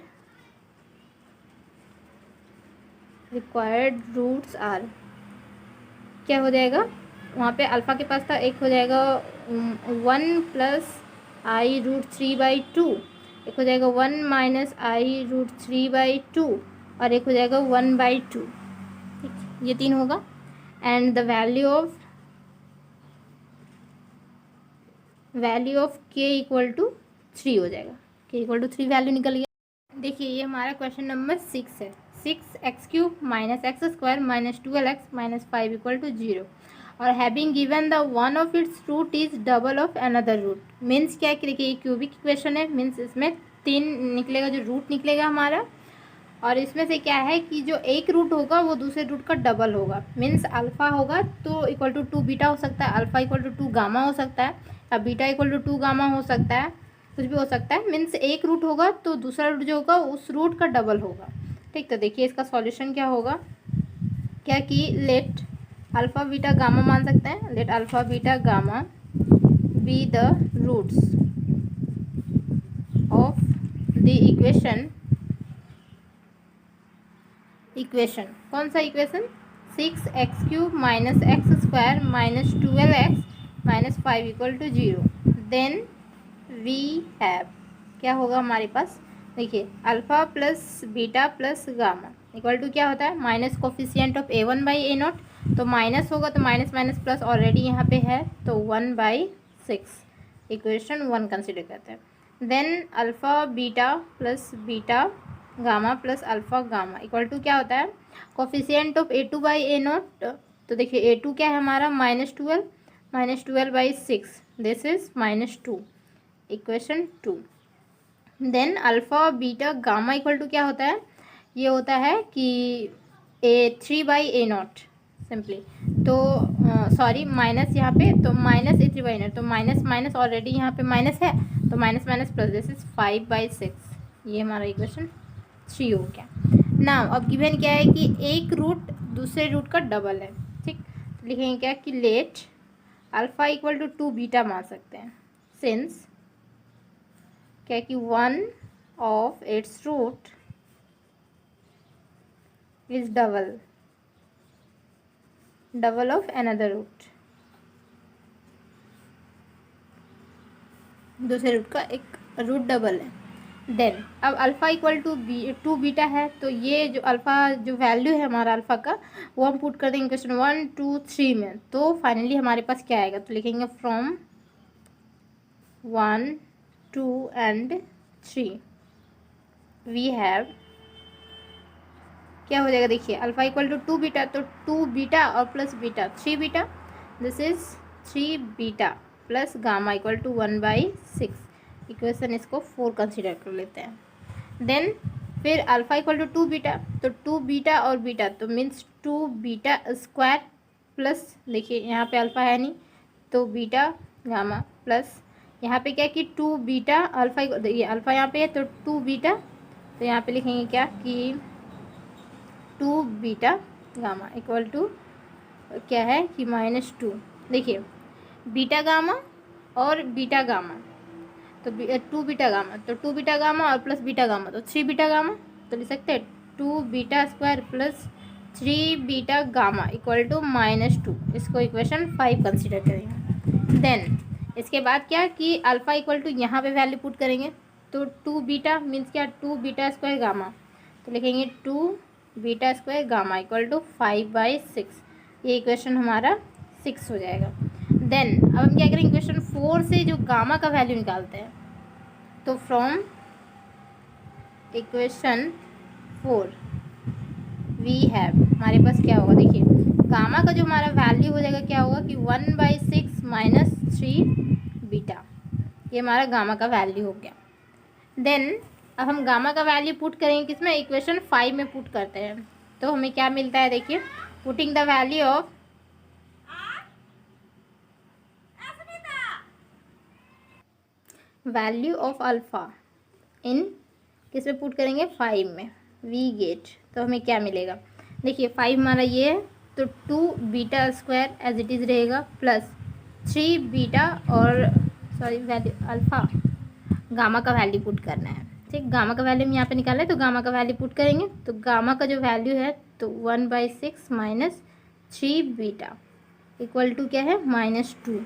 roots are, क्या हो जाएगा वहाँ पे अल्फ़ा के पास था, एक हो जाएगा 1 प्लस i√3/2, एक हो जाएगा 1 माइनस i√3/2 और एक हो जाएगा 1/2, ठीक ये 3 होगा। And the value of k equal to 3 हो जाएगा, k इक्वल टू 3 वैल्यू निकल गया। देखिए ये हमारा क्वेश्चन नंबर 6 है, 6x³ minus x² minus 12x minus 5 equal to 0 और having given the one of its root is double of another root. Means क्या है कि देखिए क्यूबिक इक्वेशन है, मीन्स इसमें 3 निकलेगा, जो रूट निकलेगा हमारा, और इसमें से क्या है कि जो एक रूट होगा वो दूसरे रूट का डबल होगा। मीन्स अल्फ़ा होगा तो इक्वल टू 2 बीटा हो सकता है, अल्फ़ा इक्वल टू 2 गामा हो सकता है, अब बीटा इक्वल टू 2 गामा हो सकता है, कुछ भी हो सकता है, मीन्स एक रूट होगा तो दूसरा रूट जो होगा उस रूट का डबल होगा। ठीक, तो देखिए इसका सॉल्यूशन क्या होगा, क्या कि लेट अल्फ़ा बीटा गामा मान सकते हैं, let alpha beta gamma be the roots of the equation कौन सा equation, 6x³ minus x square minus 12x minus 5 equal to 0। Then we have, क्या होगा हमारे पास, देखिए alpha plus beta plus gamma equal to क्या होता है, माइनस कोफिशिएंट ऑफ a1/a0, तो माइनस होगा तो माइनस माइनस प्लस ऑलरेडी यहाँ पे है, तो 1/6 इक्वेशन 1 कंसिडर करते हैं। Then alpha beta plus beta gamma plus alpha gamma equal to क्या होता है, कोफिशिएंट ऑफ a2/a0, तो देखिए a2 क्या है हमारा, -12/6, this is -2 equation 2। Then alpha beta gamma equal to क्या होता है, ये होता है कि a3/a0 सिंपली, तो सॉरी माइनस यहाँ पे, तो माइनस a3/a0, तो माइनस माइनस ऑलरेडी यहाँ पे माइनस है, तो minus minus plus, this is 5/6, ये हमारा इक्वेशन 3 हो गया। नाउ अब गिवन क्या है कि एक रूट दूसरे रूट का डबल है। ठीक, लिखेंगे क्या कि let alpha equal to 2 beta मान सकते हैं, सिंस क्या कि one of its root is double of another root, दूसरे रूट का एक रूट डबल है। देन अब अल्फ़ा इक्वल टू 2 बीटा है, तो ये जो अल्फ़ा जो वैल्यू है हमारा अल्फ़ा का, वो हम पुट कर देंगे क्वेश्चन 1 2 3 में, तो फाइनली हमारे पास क्या आएगा, तो लिखेंगे फ्रॉम 1 2 एंड 3 वी हैव, क्या हो जाएगा, देखिए अल्फ़ा इक्वल टू 2 बीटा, तो 2 बीटा और plus beta 3 beta, this is 3 beta plus gamma equal to 1/6 equation, इसको 4 कंसिडर कर लेते हैं। देन फिर अल्फ़ा इक्वल टू 2 बीटा, तो 2 बीटा और बीटा, तो मीन्स 2 बीटा स्क्वायर प्लस, देखिए यहाँ पे अल्फ़ा है नहीं, तो बीटा गामा प्लस यहाँ पे क्या कि 2 बीटा अल्फ़ा, ये अल्फ़ा यहाँ पे है तो 2 बीटा, तो यहाँ पे लिखेंगे क्या कि 2 बीटा गामा इक्वल टू क्या है कि -2। देखिए बीटा गामा और बीटा गामा, तो 2 बीटा गामा, तो 2 बीटा गामा और प्लस बीटा गामा, तो 3 बीटा गामा, तो लिख सकते हैं 2 beta square plus 3 beta gamma equal to -2, इसको इक्वेशन 5 कंसिडर करेंगे। देन इसके बाद क्या कि अल्फ़ा इक्वल टू यहाँ पे वैल्यू पुट करेंगे, तो 2 बीटा मीन्स क्या 2 बीटा स्क्वायर गामा, तो लिखेंगे 2 beta square gamma equal to 5/6, ये इक्वेशन हमारा 6 हो जाएगा। देन अब हम क्या करेंगे, इक्वेशन 4 से जो गामा का वैल्यू निकालते हैं, तो फ्रॉम इक्वेशन 4 वी हैव, हमारे पास क्या होगा, देखिए गामा का जो हमारा वैल्यू हो जाएगा क्या होगा कि 1/6 माइनस 3 बीटा, ये हमारा गामा का वैल्यू हो गया। देन अब हम गामा का वैल्यू पुट करेंगे किसमें, इक्वेशन 5 में पुट करते हैं, तो हमें क्या मिलता है, देखिए putting the value of alpha in किस में पुट करेंगे, 5 में, वी गेट, तो हमें क्या मिलेगा, देखिए 5 हमारा ये है, तो 2 beta square as it is रहेगा प्लस 3 बीटा और सॉरी वैल्यू अल्फ़ा गामा का वैल्यू पुट करना है। ठीक, गामा का वैल्यू हम यहाँ पे निकाला है, तो गामा का वैल्यू पुट करेंगे, तो गामा का जो वैल्यू है तो 1/6 माइनस 3 बीटा इक्वल टू क्या है -2।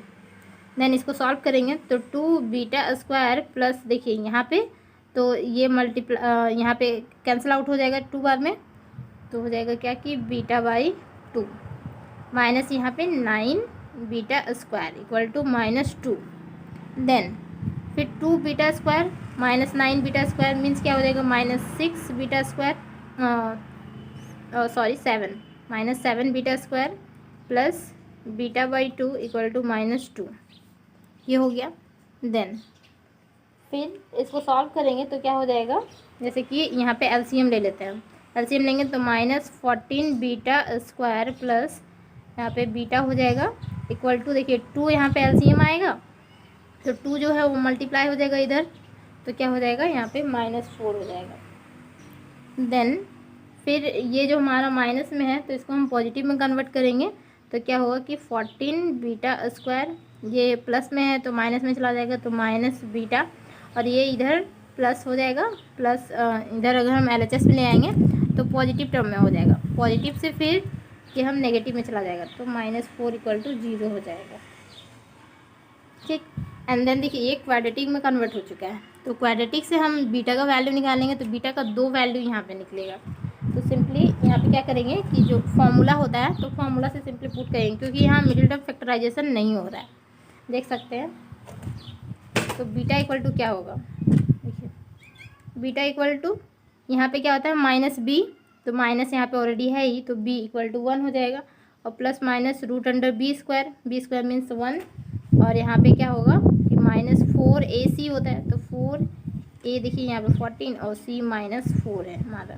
देन इसको सॉल्व करेंगे, तो 2 बीटा स्क्वायर प्लस, देखिए यहाँ पे तो ये यहाँ पे कैंसिल आउट हो जाएगा 2 बार में, तो हो जाएगा क्या कि बीटा/2 माइनस यहाँ पे 9 beta square equal to -2। Then फिर 2 beta square minus 9 beta square means क्या हो जाएगा, -6 beta square, sorry 7 -7 beta square plus बीटा/2 इक्वल टू -2, ये हो गया। देन फिर इसको सॉल्व करेंगे तो क्या हो जाएगा, जैसे कि यहाँ पे एलसीएम ले लेते हैं, एलसीएम लेंगे तो -14 बीटा स्क्वायर प्लस यहाँ पे बीटा हो जाएगा इक्वल टू, देखिए 2 यहाँ पे एलसीएम आएगा, तो 2 जो है वो मल्टीप्लाई हो जाएगा इधर, तो क्या हो जाएगा यहाँ पे -4 हो जाएगा। देन फिर ये जो हमारा माइनस में है तो इसको हम पॉजिटिव में कन्वर्ट करेंगे, तो क्या होगा कि 14 बीटा स्क्वायर, ये प्लस में है तो माइनस में चला जाएगा तो माइनस बीटा, और ये इधर प्लस हो जाएगा, प्लस इधर अगर हम LHS में ले आएंगे तो पॉजिटिव टर्म में हो जाएगा, पॉजिटिव से फिर ये हम नेगेटिव में चला जाएगा तो -4 = 0 हो जाएगा। ठीक, एंड देन देखिए ये क्वाड्रेटिक में कन्वर्ट हो चुका है, तो क्वाड्रेटिक से हम बीटा का वैल्यू निकालेंगे तो बीटा का 2 वैल्यू यहाँ पे निकलेगा। तो सिंपली यहाँ पे क्या करेंगे कि जो फॉर्मूला होता है तो फॉर्मूला से सिंपली पुट करेंगे, क्योंकि यहाँ मिडिल टर्म फैक्टराइजेशन नहीं हो रहा है, देख सकते हैं। तो बीटा = क्या होगा, देखिए बीटा = यहाँ पे क्या होता है -b, तो माइनस यहाँ पे ऑलरेडी है ही, तो b = 1 हो जाएगा, और plus minus √b², b² means 1, और यहाँ पे क्या होगा कि -4ac होता है, तो 4a देखिए यहाँ पे 14 और c -4 है हमारा,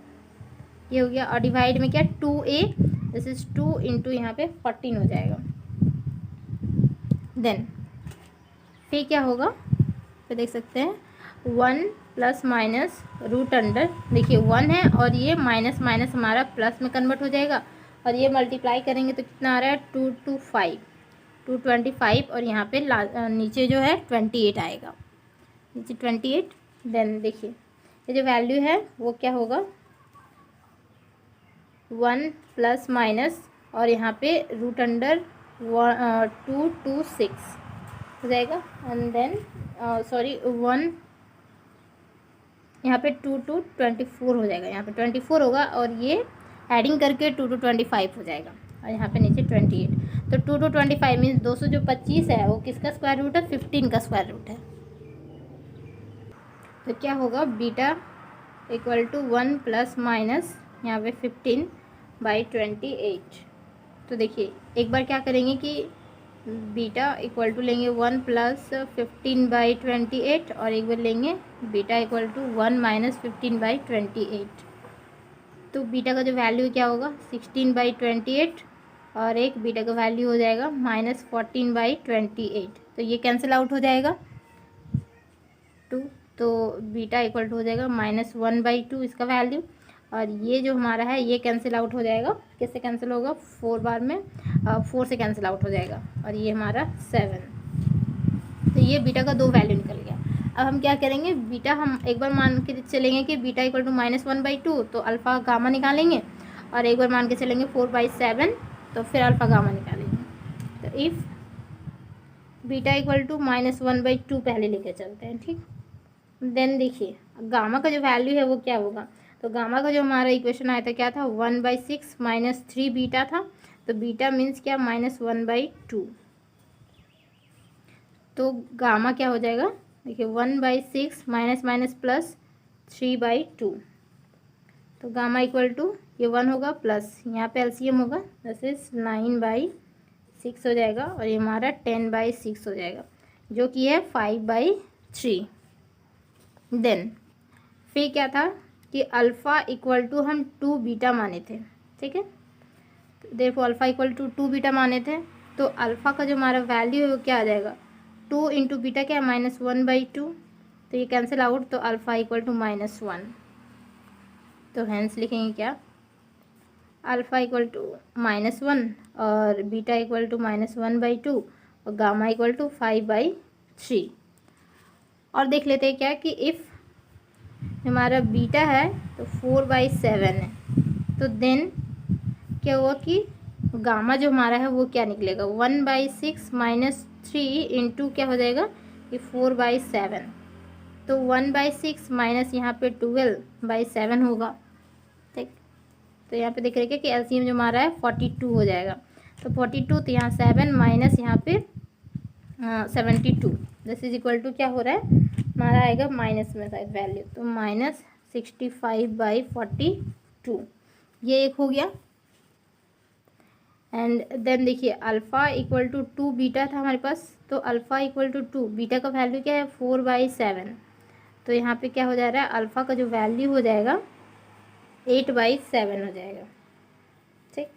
ये हो गया। और डिवाइड में क्या 2a, दिस इज 2 × यहाँ पे 14 हो जाएगा। देन फिर क्या होगा, तो देख सकते हैं 1 ± देखिए 1 है और ये माइनस माइनस हमारा प्लस में कन्वर्ट हो जाएगा, और ये मल्टीप्लाई करेंगे तो कितना आ रहा है 225, और यहाँ पे नीचे जो है 28 आएगा, नीचे 28। देन देखिए ये जो वैल्यू है वो क्या होगा 1 ± और यहाँ पे √226 हो जाएगा, एंड देन सॉरी 1 यहाँ पे 2 to 24 हो जाएगा, यहाँ पे 24 होगा, और ये एडिंग करके 2 to 25 हो जाएगा, और यहाँ पे नीचे 28। तो 2 to 25 मीन्स 225 है वो किसका स्क्वायर रूट है, 15 का स्क्वायर रूट है। तो क्या होगा बीटा = 1 ± यहाँ पे 15/28। तो देखिए एक बार क्या करेंगे कि बीटा = लेंगे 1 + 15/28, और एक बार लेंगे बीटा = 1 - 15/28। तो बीटा का जो वैल्यू क्या होगा 16/28, और एक बीटा का वैल्यू हो जाएगा -14/28, तो ये कैंसिल आउट हो जाएगा 2, तो बीटा = हो जाएगा -1/2 इसका वैल्यू, और ये जो हमारा है ये कैंसिल आउट हो जाएगा, किससे कैंसिल होगा 4 बार में 4 से कैंसिल आउट हो जाएगा, और ये हमारा 7। तो ये बीटा का 2 वैल्यू निकल गया। अब हम क्या करेंगे, बीटा हम एक बार मान के चलेंगे कि बीटा = -1/2, तो अल्फ़ा गामा निकालेंगे, और एक बार मान के चलेंगे 4/7, तो फिर अल्फ़ा गामा निकालेंगे। तो इफ़ बीटा = -1/2 पहले लेके चलते हैं, ठीक। देन देखिए गामा का जो वैल्यू है वो क्या होगा, तो गामा का जो हमारा इक्वेशन आया था क्या था 1/6 - 3 बीटा था, तो बीटा मीन्स क्या -1/2, तो गामा क्या हो जाएगा देखिए 1/6 माइनस प्लस 3/2, तो गामा = ये 1 होगा प्लस यहाँ पे LCM होगा, दिस इज 9/6 हो जाएगा, और ये हमारा 10/6 हो जाएगा, जो कि है 5/3। देन फिर क्या था कि अल्फ़ा = हम 2 बीटा माने थे, ठीक है, देखो अल्फ़ा = 2 बीटा माने थे, तो अल्फ़ा का जो हमारा वैल्यू है वो क्या आ जाएगा 2 × बीटा क्या -1/2, तो ये कैंसिल आउट, तो अल्फ़ा = -1, तो हेंस लिखेंगे क्या अल्फ़ा = -1 और बीटा = -1/2 और गामा = 5/3। और देख लेते हैं क्या कि इफ़ हमारा बीटा है तो 4/7 है, तो देन क्या हुआ कि गामा जो हमारा है वो क्या निकलेगा 1/6 - 3 × क्या हो जाएगा कि 4/7, तो 1/6 माइनस यहाँ पे 12/7 होगा, ठीक। तो यहाँ पे देख रहे हैं कि LCM जो हमारा है 42 हो जाएगा, तो 42, तो यहाँ 7 माइनस यहाँ पे 72, दिस इज इक्वल टू क्या हो रहा है हमारा आएगा माइनस में शायद वैल्यू, तो -65/42, ये एक हो गया। एंड देन देखिए अल्फ़ा = 2 बीटा था हमारे पास, तो अल्फ़ा = 2 बीटा का वैल्यू क्या है 4/7, तो यहाँ पे क्या हो जा रहा है अल्फ़ा का जो वैल्यू हो जाएगा 8/7 हो जाएगा, ठीक।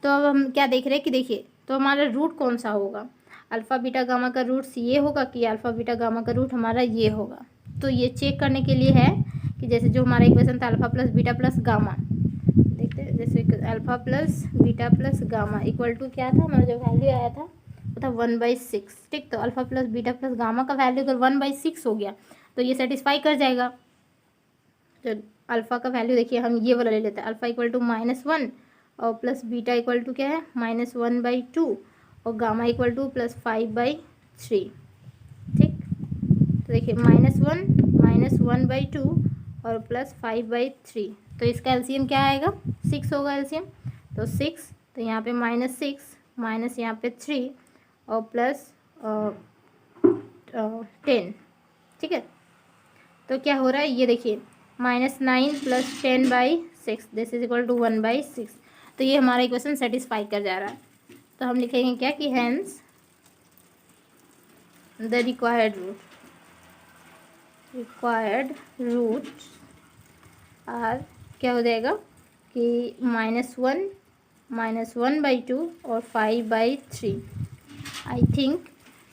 तो अब हम क्या देख रहे हैं कि देखिए तो हमारा रूट कौन सा होगा, अल्फ़ा बीटा गामा का रूट्स ये होगा कि अल्फ़ा बीटा गामा का रूट हमारा ये होगा। तो ये चेक करने के लिए है कि जैसे जो हमारा इक्वेशन था alpha plus beta plus gamma, देखते हैं जैसे alpha plus beta plus gamma equal to क्या था, हमारा जो वैल्यू आया था वो था 1/6। ठीक, तो alpha plus beta plus gamma का वैल्यू अगर 1/6 हो गया तो ये सेटिस्फाई कर जाएगा। तो अल्फ़ा का वैल्यू देखिए हम ये वाला ले लेते हैं, अल्फ़ा इक्वल टू -1 और प्लस बीटा इक्वल टू क्या है -1/2 और गामा इक्वल टू +5/3। ठीक, तो देखिए -1 और +5/3, तो इसका एलसीएम क्या आएगा 6 होगा एलसीएम। तो 6, तो यहाँ पे -6 माइनस यहाँ पे 3 और प्लस 10। ठीक है, तो क्या हो रहा है ये देखिए -9 + 10/6 दिस इज इक्वल टू 1/6। तो ये हमारा इक्वेशन सेटिस्फाई कर जा रहा है। तो हम लिखेंगे क्या कि hence the required roots are क्या हो जाएगा कि -1 -1/2 और 5/3। आई थिंक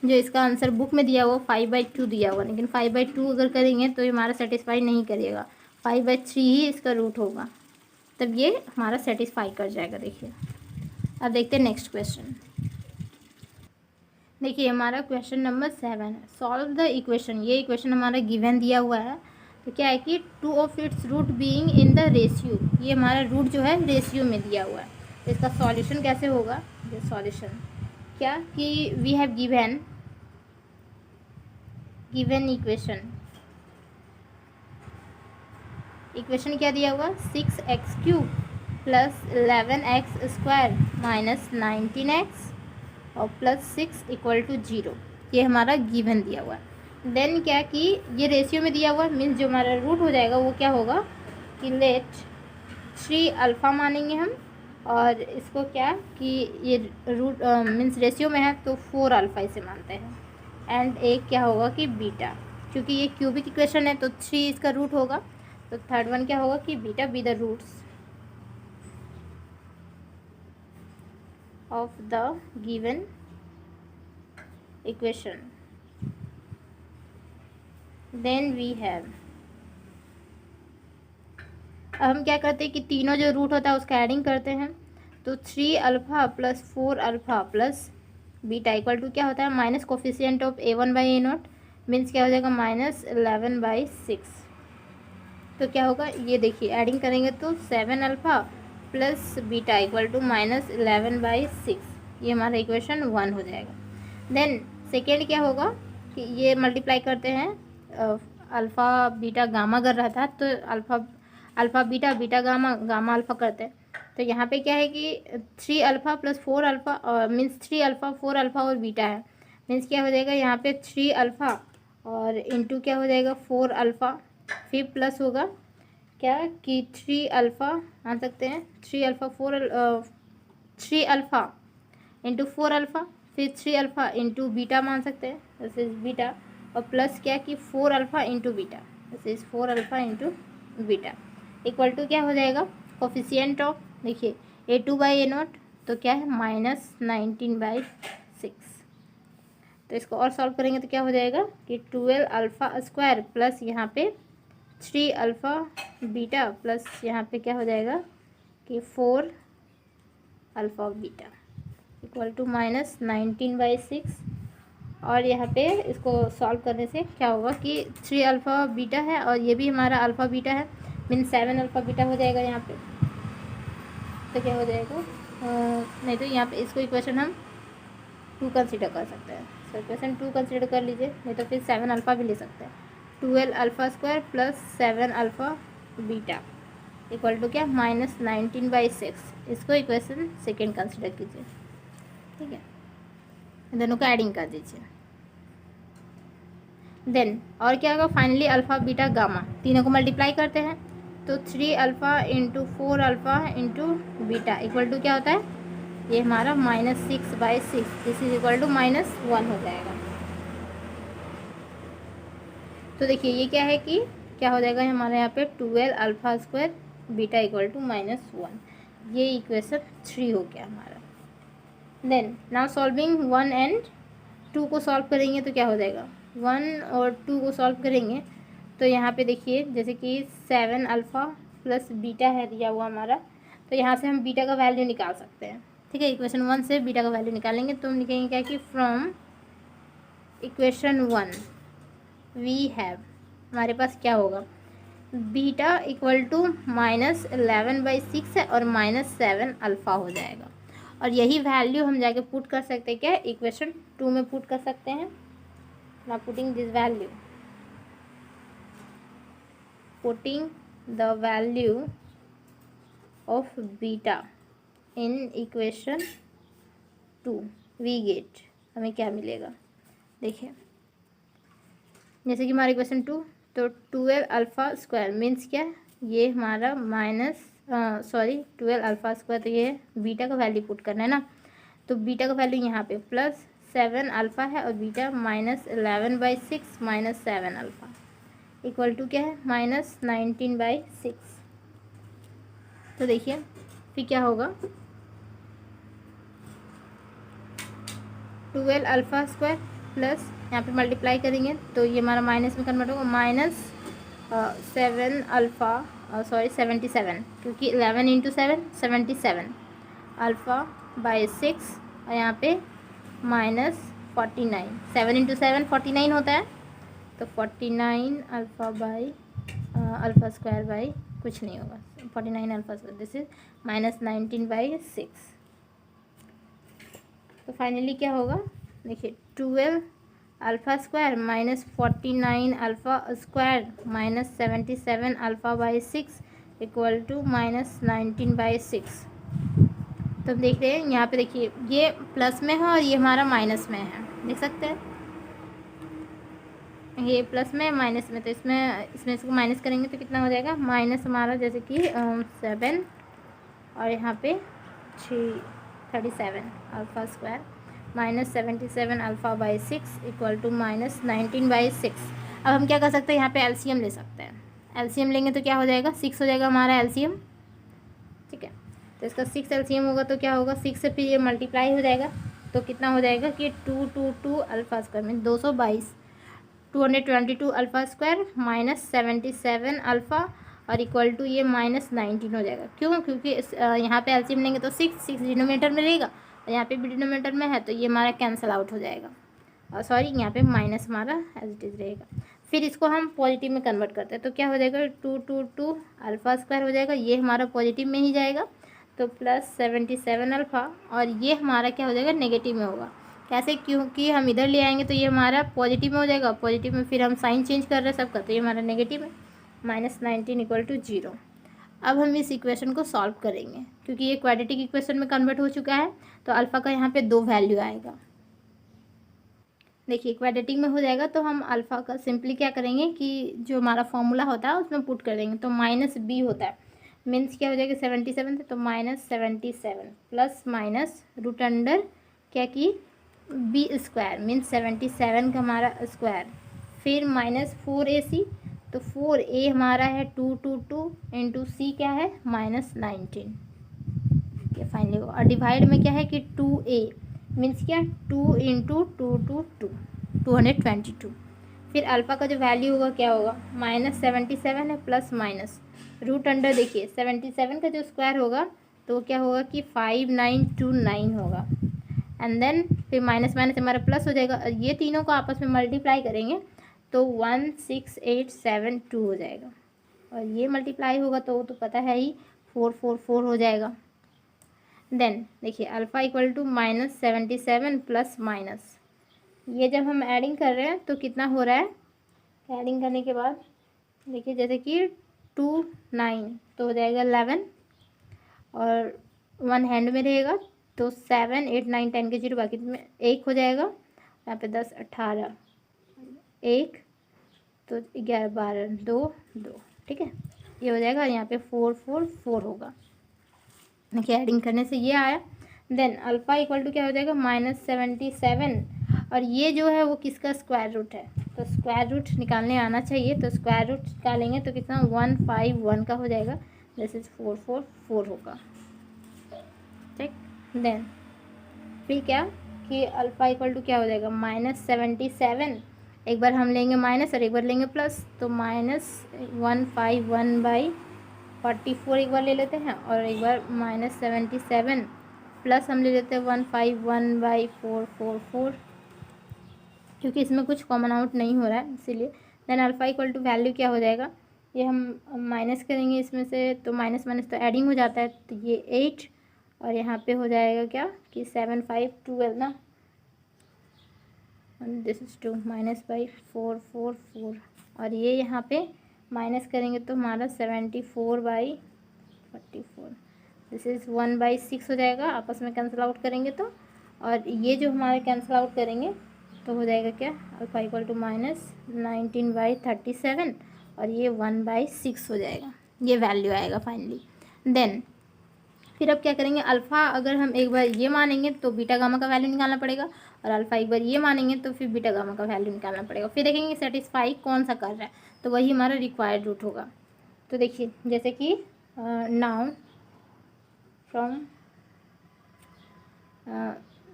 जो इसका आंसर बुक में दिया हुआ 5/2 दिया हुआ, लेकिन 5/2 अगर करेंगे तो ये हमारा सेटिस्फाई नहीं करेगा, 5/3 ही इसका रूट होगा, तब ये हमारा सेटिस्फाई कर जाएगा। देखिए अब देखते हैं नेक्स्ट क्वेश्चन। देखिए हमारा क्वेश्चन नंबर 7 है, सॉल्व द इक्वेशन। ये इक्वेशन हमारा गिवन दिया हुआ है, तो क्या है कि 2 of its root being in the ratio, ये हमारा रूट जो है रेशियो में दिया हुआ है। तो इसका सॉल्यूशन कैसे होगा, ये सॉल्यूशन क्या कि वी हैव गिवन इक्वेशन क्या दिया हुआ 6x³ + 11x² - 19x और +6 = 0, ये हमारा गिवन दिया हुआ है। देन क्या कि ये रेशियो में दिया हुआ मीन्स जो हमारा रूट हो जाएगा वो क्या होगा कि लेट 3 अल्फ़ा मानेंगे हम, और इसको क्या कि ये रूट मीन्स रेशियो में है तो 4 अल्फ़ा इसे मानते हैं। एंड एक क्या होगा कि बीटा, क्योंकि ये क्यूबिक इक्वेशन है तो 3 इसका रूट होगा, तो थर्ड वन क्या होगा कि beta be the roots of the given equation. Then we have, अब हम क्या करते हैं कि तीनों जो रूट होता है उसका एडिंग करते हैं। तो 3 alpha + 4 alpha + beta equal to क्या होता है minus coefficient of A1/A0 means क्या हो जाएगा -11/6। तो क्या होगा ये देखिए एडिंग करेंगे तो 7 अल्फ़ा + बीटा इक्वल टू -11/6, ये हमारा इक्वेशन 1 हो जाएगा। देन सेकेंड क्या होगा कि ये मल्टीप्लाई करते हैं अल्फ़ा बीटा गामा अगर रहता तो alpha beta beta gamma gamma alpha करते हैं। तो यहाँ पे क्या है कि 3 alpha + 4 alpha means 3 alpha 4 alpha और बीटा है, मीन्स क्या हो जाएगा यहाँ पे 3 अल्फ़ा और इंटू क्या हो जाएगा 4 अल्फ़ा, फिर प्लस होगा क्या कि 3 अल्फ़ा मान सकते हैं 3 अल्फ़ा 3 अल्फ़ा इंटू 4 अल्फ़ा, फिर 3 अल्फ़ा इंटू बीटा मान सकते हैं दिस इज बीटा, और प्लस क्या कि 4 alpha into beta this is 4 alpha into beta equal to क्या हो जाएगा कोफिशिएंट ऑफ देखिए A2/A0 तो क्या है -19/6। तो इसको और सॉल्व करेंगे तो क्या हो जाएगा कि 12 अल्फ़ा स्क्वायर प्लस यहाँ पे 3 अल्फ़ा बीटा प्लस यहाँ पे क्या हो जाएगा कि 4 अल्फ़ा बीटा इक्वल टू -19/6। और यहाँ पे इसको सॉल्व करने से क्या होगा कि 3 अल्फ़ा बीटा है और ये भी हमारा अल्फ़ा बीटा है मीन्स 7 अल्फ़ा बीटा हो जाएगा यहाँ पे। तो क्या हो जाएगा नहीं तो यहाँ पे इसको इक्वेशन हम 2 कंसीडर कर सकते हैं, सो इक्वेशन 2 कंसीडर कर लीजिए, नहीं तो फिर 7 अल्फ़ा भी ले सकते हैं। 12 alpha square plus 7 alpha beta equal to क्या -19/6, इसको इक्वेशन सेकेंड कंसीडर कीजिए। ठीक है, दोनों का एडिंग कर दीजिए। देन और क्या होगा फाइनली अल्फ़ा बीटा गामा तीनों को मल्टीप्लाई करते हैं तो 3 alpha into 4 alpha into beta equal to क्या होता है ये हमारा -6/6 दिस इज इक्वल टू -1 हो जाएगा। तो देखिए ये क्या है कि क्या हो जाएगा हमारे यहाँ पे 12 alpha square beta equal to -1, ये इक्वेशन 3 हो गया हमारा। देन नाउ सॉल्विंग 1 and 2 को सॉल्व करेंगे तो क्या हो जाएगा, 1 और 2 को सॉल्व करेंगे तो यहाँ पे देखिए जैसे कि 7 अल्फ़ा प्लस बीटा है दिया हुआ हमारा, तो यहाँ से हम बीटा का वैल्यू निकाल सकते हैं। ठीक है, इक्वेशन 1 से बीटा का वैल्यू निकालेंगे तो हम लिखेंगे क्या कि फ्रॉम इक्वेशन 1 वी हैव, हमारे पास क्या होगा, बीटा इक्वल टू -11/6 है और -7 अल्फ़ा हो जाएगा। और यही वैल्यू हम जाके पुट कर सकते हैं क्या, इक्वेशन 2 में पुट कर सकते हैं। Now putting this value, putting the value of beta in equation 2 we get, हमें क्या मिलेगा, देखिए जैसे कि हमारा इक्वेशन 2, तो 12 अल्फ़ा स्क्वायर मीन्स क्या, ये हमारा 12 अल्फ़ा स्क्वायर, तो ये बीटा का वैल्यू पुट करना है ना, तो बीटा का वैल्यू यहाँ पे +7 अल्फ़ा है और बीटा -11/6 -7 अल्फ़ा इक्वल टू क्या है, -19/6। तो देखिए फिर क्या होगा, 12 अल्फ़ा स्क्वायर प्लस यहाँ पे मल्टीप्लाई करेंगे तो ये हमारा माइनस में कन्वर्ट होगा, -7 अल्फ़ा 77, क्योंकि 11 × 7 77 अल्फ़ा बाई 6 और यहाँ पे -49, 7 × 7 49 होता है, तो 49 alpha by alpha square by कुछ नहीं होगा, 49 अल्फ़ा स्क्वायर, दिस इज -19/6। तो फाइनली क्या होगा, देखिए 12 alpha square -49 alpha square -77 alpha by 6 equal to -19/6। तो हम देख रहे हैं यहाँ पे, देखिए ये प्लस में है और ये हमारा माइनस में है, देख सकते हैं ये प्लस में माइनस में, तो इसमें इसको माइनस करेंगे तो कितना हो जाएगा, माइनस हमारा जैसे कि 7 और यहाँ पे 37 alpha square -77 alpha by 6 equal to -19/6। अब हम क्या कर सकते हैं, यहाँ पे एलसीएम ले सकते हैं, एलसीएम लेंगे तो क्या हो जाएगा, 6 हो जाएगा हमारा एलसीएम। ठीक है, तो इसका 6 एलसीएम होगा तो क्या होगा, 6 से फिर ये मल्टीप्लाई हो जाएगा तो कितना हो जाएगा कि 222 अल्फ़ा स्क्वायर में 222, 222 अल्फ़ा स्क्वायर -77 अल्फ़ा और इक्वल टू ये -19 हो जाएगा। क्यों, क्योंकि यहाँ पे एलसीएम लेंगे तो 6 डिनोमिनेटर में रहेगा और यहाँ पे भी डिनोमिनेटर में है, तो ये हमारा कैंसिल आउट हो जाएगा और सॉरी यहाँ पे माइनस हमारा एज इट इज़ रहेगा। फिर इसको हम पॉजिटिव में कन्वर्ट करते हैं तो क्या हो जाएगा, 222 अल्फ़ा स्क्वायर हो जाएगा, ये हमारा पॉजिटिव में ही जाएगा तो +77 अल्फ़ा, और ये हमारा क्या हो जाएगा, नेगेटिव में होगा। कैसे, क्योंकि हम इधर ले आएंगे तो ये हमारा पॉजिटिव में हो जाएगा, पॉजिटिव में फिर हम साइन चेंज कर रहे हैं सबका, तो ये हमारा नेगेटिव है, -19 इक्वल टू 0। अब हम इस इक्वेशन को सॉल्व करेंगे क्योंकि ये क्वाड्रेटिक इक्वेशन में कन्वर्ट हो चुका है, तो अल्फ़ा का यहाँ पे 2 वैल्यू आएगा। देखिए क्वाड्रेटिक में हो जाएगा तो हम अल्फ़ा का सिंपली क्या करेंगे कि जो हमारा फॉर्मूला होता है उसमें पुट कर देंगे, तो -b होता है, मीन्स क्या हो जाएगा 77 तो -77 प्लस माइनस रूट अंडर क्या कि b स्क्वायर मीन्स 77 का हमारा स्क्वायर, फिर -4ac, तो 4a हमारा है 222 इंटू सी क्या है -19, ये फाइनली होगा। और डिवाइड में क्या है कि 2a मीन्स क्या 2 इंटू 222 222, फिर अल्फ़ा का जो वैल्यू होगा क्या होगा, -77 है प्लस माइनस रूट अंडर, देखिए 77 का जो स्क्वायर होगा तो क्या होगा कि 5929 होगा, एंड देन फिर माइनस माइनस हमारा प्लस हो जाएगा और ये तीनों को आपस में मल्टीप्लाई करेंगे तो 16872 हो जाएगा, और ये मल्टीप्लाई होगा तो वो तो पता है ही 444 हो जाएगा। देन देखिए alpha equal to -77 plus minus, ये जब हम ऐडिंग कर रहे हैं तो कितना हो रहा है, ऐडिंग करने के बाद देखिए जैसे कि 2 9 तो हो जाएगा 11 और 1 हैंड में रहेगा तो 7 8 9 10 के 0 बाकी में 1 हो जाएगा, यहाँ पे 10 18 1 तो 11 12 2 2, ठीक है ये हो जाएगा, यहाँ पे 444 होगा। देखिए ऐडिंग करने से ये आया। देन अल्फ़ा इक्वल टू क्या हो जाएगा -77, और ये जो है वो किसका स्क्वायर रूट है, तो स्क्वायर रूट निकालने आना चाहिए, तो स्क्वायर रूट निकालेंगे तो कितना 151 का हो जाएगा, दिस इज 444 होगा, ठीक। देन फिर क्या कि अल्फ़ा इक्वल टू क्या हो जाएगा -77। एक बार हम लेंगे माइनस और एक बार लेंगे प्लस, तो -151/44 एक बार ले लेते हैं और एक बार -77 प्लस हम ले लेते हैं 151/444, क्योंकि इसमें कुछ कॉमन आउट नहीं हो रहा है इसीलिए। Then alpha equal to value क्या हो जाएगा, ये हम माइनस करेंगे इसमें से, तो माइनस माइनस तो एडिंग हो जाता है, तो ये 8 और यहाँ पे हो जाएगा क्या कि 7 5 12 ना, दिस इज 2 -/444 और ये यहाँ पे माइनस करेंगे तो हमारा 74/44, दिस इज़ 1/6 हो जाएगा, आपस में कैंसिल आउट करेंगे तो, और ये जो हमारे कैंसिल आउट करेंगे तो हो जाएगा क्या, अल्फ़ा इक्वल टू -19/37 और ये 1/6 हो जाएगा, ये वैल्यू आएगा फाइनली। देन फिर अब क्या करेंगे, अल्फ़ा अगर हम एक बार ये मानेंगे तो बीटा गामा का वैल्यू निकालना पड़ेगा, और अल्फ़ा एक बार ये मानेंगे तो फिर बीटा गामा का वैल्यू निकालना पड़ेगा। फिर देखेंगे सेटिस्फाई कौन सा कर रहा है, तो वही हमारा रिक्वायर्ड रूट होगा। तो देखिए जैसे कि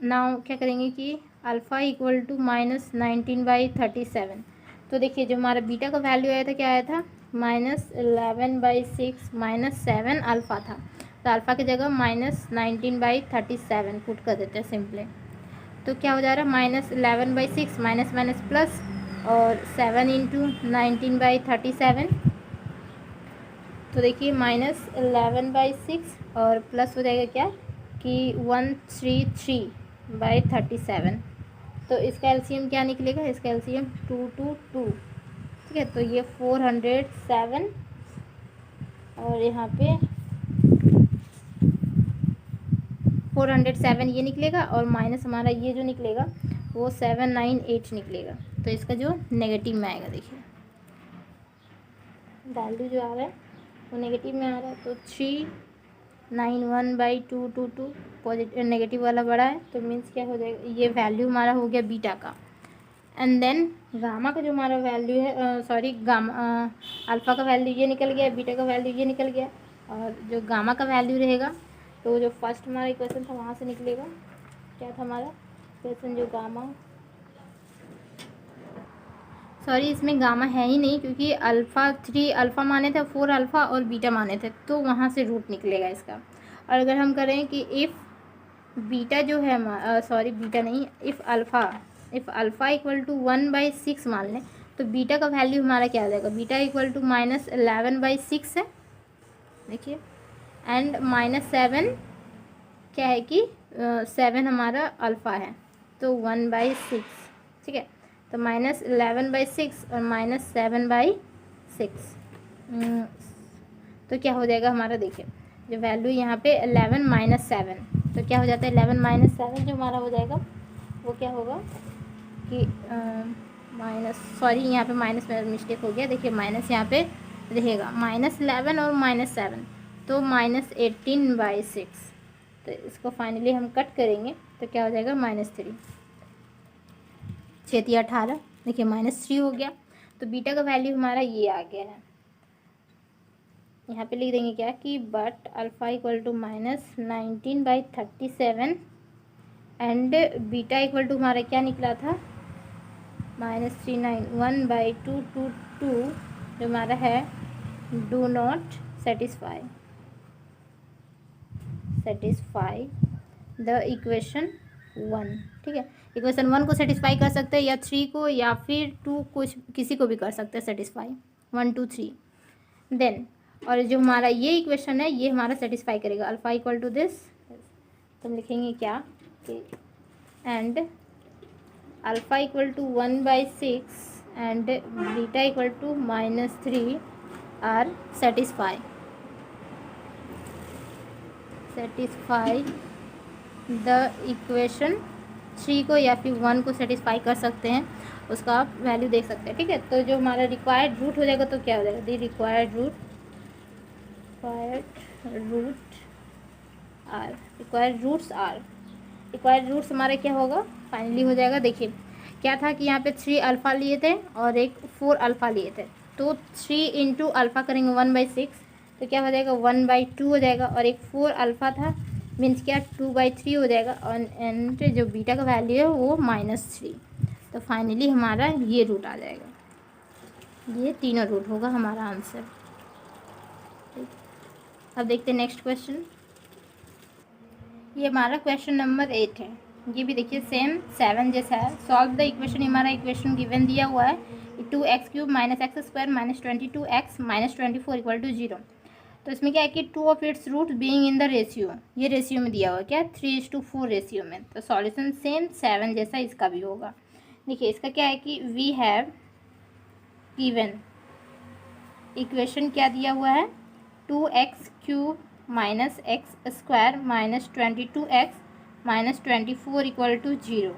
नाउ क्या करेंगे कि अल्फ़ा इक्वल टू -19/37, तो देखिए जो हमारा बीटा का वैल्यू आया था क्या आया था, -11/6 -7 अल्फ़ा था, तो अल्फ़ा की जगह -19/37 पुट कर देते हैं सिंपली। तो क्या हो जा रहा है, -11/6 माइनस माइनस प्लस और 7 × 19/37, तो देखिए -11/6 और प्लस हो जाएगा क्या कि 133/37, तो इसका एलसीएम क्या निकलेगा, इसका एलसीएम 222, ठीक है। तो ये 407 और यहाँ पे 407 ये निकलेगा, और माइनस हमारा ये जो निकलेगा वो 798 निकलेगा, तो इसका जो नेगेटिव में आएगा, देखिए वैल्यू जो आ रहा है वो नेगेटिव में आ रहा है, तो 391/222 पॉजिटिव नेगेटिव वाला बड़ा है, तो मीन्स क्या हो जाएगा, ये वैल्यू हमारा हो गया बीटा का। एंड देन गामा का जो हमारा वैल्यू है, सॉरी गामा अल्फ़ा का वैल्यू ये निकल गया, बीटा का वैल्यू ये निकल गया, और जो गामा का वैल्यू रहेगा तो जो फर्स्ट हमारा इक्वेशन था वहाँ से निकलेगा, क्या था हमारा इक्वेशन, जो गामा, सॉरी इसमें गामा है ही नहीं, क्योंकि अल्फ़ा 3 अल्फ़ा माने थे, 4 अल्फ़ा और बीटा माने थे, तो वहाँ से रूट निकलेगा इसका। और अगर हम करें कि इफ़ बीटा जो है, सॉरी बीटा नहीं, इफ़ अल्फ़ा इक्वल टू 1/6 मान लें, तो बीटा का वैल्यू हमारा क्या आ जाएगा, बीटा इक्वल टू -11/6 है, देखिए, एंड -7 क्या है कि 7 हमारा अल्फ़ा है, तो 1/6, ठीक है। तो -11/6 और -7/6, तो क्या हो जाएगा हमारा, देखिए जो वैल्यू यहाँ पे 11 - 7, तो क्या हो जाता है 11 - 7 जो हमारा हो जाएगा वो क्या होगा कि यहाँ पे माइनस में मिस्टेक हो गया, देखिए माइनस यहाँ पे रहेगा, -11 और -7, तो -18/6, तो इसको फाइनली हम कट करेंगे तो क्या हो जाएगा -3, 6 × 18, देखिए -3 हो गया। तो बीटा का वैल्यू हमारा ये आ गया है, यहाँ पे लिख देंगे क्या कि but alpha equal to -19/37 and beta equal to हमारा क्या निकला था, -391/222 जो हमारा है do not satisfy the equation 1, ठीक है। इक्वेशन 1 को सेटिस्फाई कर सकते हैं, या 3 को, या फिर 2, कुछ किसी को भी कर सकते हैं सेटिस्फाई, 1 2 3। देन और जो हमारा ये इक्वेशन है ये हमारा सेटिस्फाई करेगा, अल्फ़ा इक्वल टू दिस, तो हम लिखेंगे क्या कि and alpha equal to 1/6 and beta equal to -3 are satisfy the equation 3 को या फिर 1 को सेटिस्फाई कर सकते हैं, उसका आप वैल्यू देख सकते हैं, ठीक है। तो जो हमारा रिक्वायर्ड रूट हो जाएगा तो क्या हो जाएगा, दी रिक्वायर्ड रूट्स हमारा क्या होगा फाइनली हो जाएगा। देखिए क्या था कि यहाँ पे 3 अल्फ़ा लिए थे और एक 4 अल्फ़ा लिए थे, तो 3 × अल्फ़ा करेंगे 1/6, तो क्या हो जाएगा 1/2 हो जाएगा, और एक 4 अल्फ़ा था मीन्स क्या 2/3 हो जाएगा और एंड जो बीटा का वैल्यू है वो -3। तो फाइनली हमारा ये रूट आ जाएगा, ये तीनों रूट होगा हमारा आंसर। अब देखते हैं नेक्स्ट क्वेश्चन। ये हमारा क्वेश्चन नंबर 8 है। ये भी देखिए सेम 7 जैसा है। Solve the equation. हमारा इक्वेशन गिवन दिया हुआ है 2x³ - x² - 22x - 24 = 0। तो इसमें क्या है कि 2 of its root being in the ratio, ये रेशियो में दिया हुआ है क्या 3:4 रेशियो में। तो सॉल्यूशन सेम 7 जैसा इसका भी होगा। देखिए इसका क्या है कि वी हैव गिवन इक्वेशन क्या दिया हुआ है 2x³ - x² - 22x - 24 = 0।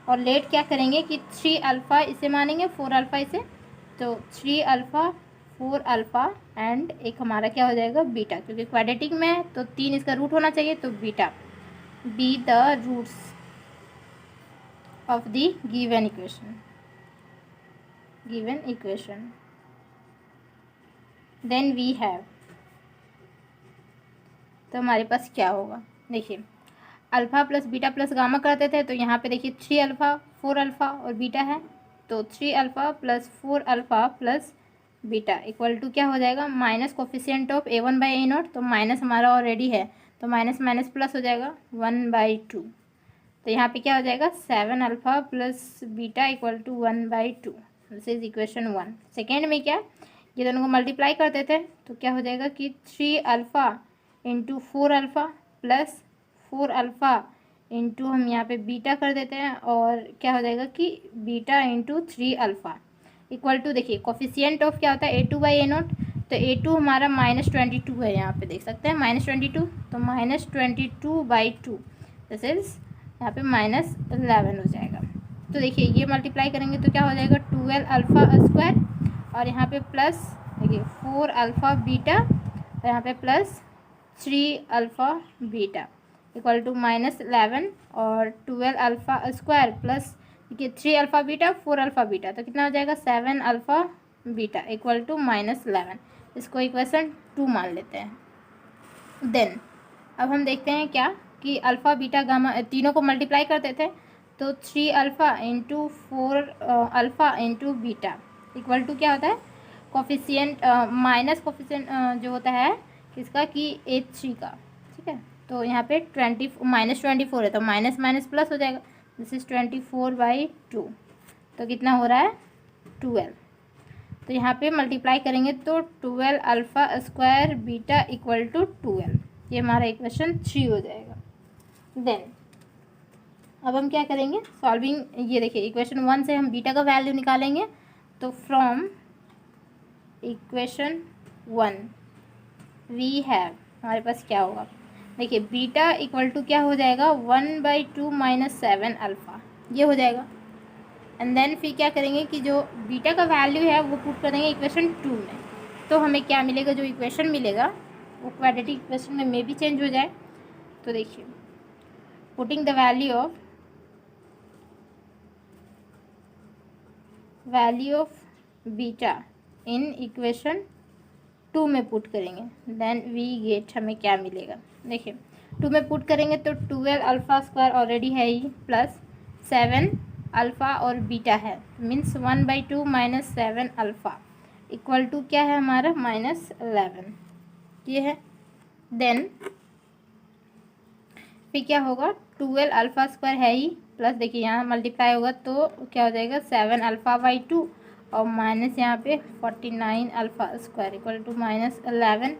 और लेट क्या करेंगे कि 3 अल्फ़ा इसे मानेंगे, 4 अल्फ़ा इसे। तो 3 अल्फ़ा 4 अल्फ़ा एंड एक हमारा क्या हो जाएगा बीटा, क्योंकि क्वाड्रेटिक में है तो 3 इसका रूट होना चाहिए। तो beta be the roots of the given equation. Then we have, तो हमारे पास क्या होगा, देखिए alpha plus beta plus gamma करते थे। तो यहाँ पे देखिए 3 अल्फ़ा 4 अल्फ़ा और बीटा है। तो 3 alpha plus 4 alpha plus beta equal to क्या हो जाएगा माइनस कोफिशिएंट ऑफ a1/a0। तो माइनस हमारा ऑलरेडी है तो माइनस माइनस प्लस हो जाएगा 1/2। तो यहाँ पे क्या हो जाएगा 7 alpha plus beta equal to 1/2। This is equation 1। Second में क्या, ये दोनों को मल्टीप्लाई करते थे तो क्या हो जाएगा कि 3 alpha into 4 alpha plus 4 alpha into हम यहाँ पे बीटा कर देते हैं और क्या हो जाएगा कि beta into 3 alpha equal to, देखिए कोफिशिएंट ऑफ क्या होता है a2/a0। तो a2 हमारा -22 है, यहाँ पे देख सकते हैं -22। तो -22/2 दिस इज यहाँ पे -11 हो जाएगा। तो देखिए ये मल्टीप्लाई करेंगे तो क्या हो जाएगा 12 अल्फ़ा स्क्वायर और यहाँ पे प्लस देखिए 4 अल्फ़ा बीटा और यहाँ पे plus 3 alpha beta equal to -11 और 12 अल्फ़ा स्क्वायर प्लस देखिए 3 अल्फ़ा बीटा 4 अल्फ़ा बीटा। तो कितना हो जाएगा 7 अल्फ़ा बीटा इक्वल टू -11। इसको इक्वेशन 2 मान लेते हैं। देन अब हम देखते हैं क्या कि अल्फ़ा बीटा गामा तीनों को मल्टीप्लाई करते थे। तो 3 alpha into 4 alpha into beta equal to क्या होता है कोफिशिएंट माइनस कोफिशिएंट जो होता है किसका कि a3 का, ठीक है। तो यहाँ पे -24 है तो माइनस माइनस प्लस हो जाएगा। This is 24/2। तो कितना हो रहा है 12। तो यहाँ पे मल्टीप्लाई करेंगे तो 12 alpha square beta equal to 12। ये हमारा इक्वेशन 3 हो जाएगा। देन अब हम क्या करेंगे सॉल्विंग, ये देखिए इक्वेशन 1 से हम बीटा का वैल्यू निकालेंगे। तो फ्रॉम इक्वेशन 1 वी हैव, हमारे पास क्या होगा देखिए बीटा इक्वल टू क्या हो जाएगा 1/2 - 7 अल्फ़ा, ये हो जाएगा। एंड देन फिर क्या करेंगे कि जो बीटा का वैल्यू है वो पुट करेंगे इक्वेशन 2 में। तो हमें क्या मिलेगा, जो इक्वेशन मिलेगा वो क्वाड्रेटिक इक्वेशन में भी चेंज हो जाए। तो देखिए putting the value of beta in equation 2 में पुट करेंगे। देन वी गेट, हमें क्या मिलेगा देखिए 2 में पुट करेंगे तो 12 अल्फ़ा स्क्वायर ऑलरेडी है ही प्लस 7 अल्फ़ा और बीटा है मीन्स 1/2 - 7 अल्फ़ा इक्वल टू क्या है हमारा -11, ये है। देन फिर क्या होगा 12 अल्फ़ा स्क्वायर है ही प्लस देखिए यहाँ मल्टीप्लाई होगा तो क्या हो जाएगा 7 अल्फ़ा/2 और माइनस यहाँ पे 49 अल्फ़ा स्क्वायर इक्वल टू -11।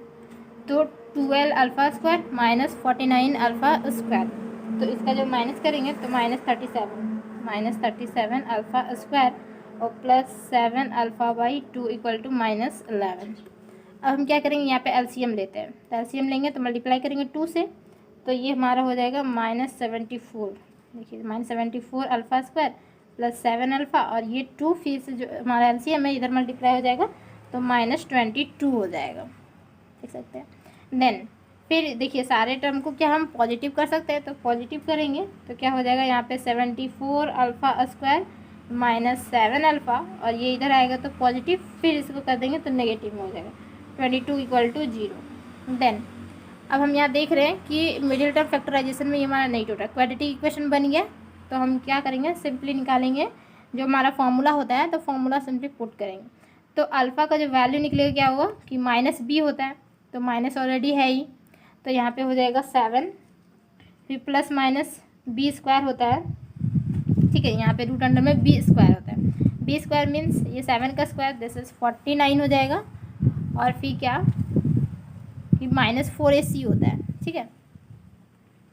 तो 12 अल्फ़ा स्क्वायर - 49 अल्फ़ा स्क्वायर, तो इसका जो माइनस करेंगे तो -37 अल्फ़ा स्क्वायर और प्लस 7 अल्फ़ा/2 इक्वल टू -11। अब हम क्या करेंगे यहाँ पे एलसीएम लेते हैं। तो एलसीएम लेंगे तो मल्टीप्लाई करेंगे 2 से तो ये हमारा हो जाएगा -74। देखिए -74 अल्फ़ा स्क्वायर प्लस 7 अल्फ़ा और ये 2 फिर से जो हमारा एलसीएम है इधर मल्टीप्लाई हो जाएगा तो -22 हो जाएगा, देख सकते हैं। देन फिर देखिए सारे टर्म को क्या हम पॉजिटिव कर सकते हैं, तो पॉजिटिव करेंगे तो क्या हो जाएगा यहाँ पे 74 अल्फ़ा स्क्वायर -7 अल्फ़ा और ये इधर आएगा तो पॉजिटिव, फिर इसको कर देंगे तो नेगेटिव में हो जाएगा 22 = 0। देन अब हम यहाँ देख रहे हैं कि मिडिल टर्म फैक्टराइजेशन में ये हमारा नहीं टूटा, क्वाड्रेटिक इक्वेशन बन गया। तो हम क्या करेंगे, सिंपली निकालेंगे जो हमारा फॉर्मूला होता है, तो फॉर्मूला सिंपली पुट करेंगे। तो अल्फ़ा का जो वैल्यू निकलेगा क्या होगा कि माइनस बी होता है, तो माइनस ऑलरेडी है ही, तो यहाँ पे हो जाएगा 7, फिर प्लस माइनस बी स्क्वायर होता है, ठीक है, यहाँ पे रूट अंडर में बी स्क्वायर होता है। बी स्क्वायर मीन्स ये 7 का स्क्वायर, दिस इज 49 हो जाएगा। और फिर क्या कि -4ac होता है, ठीक है,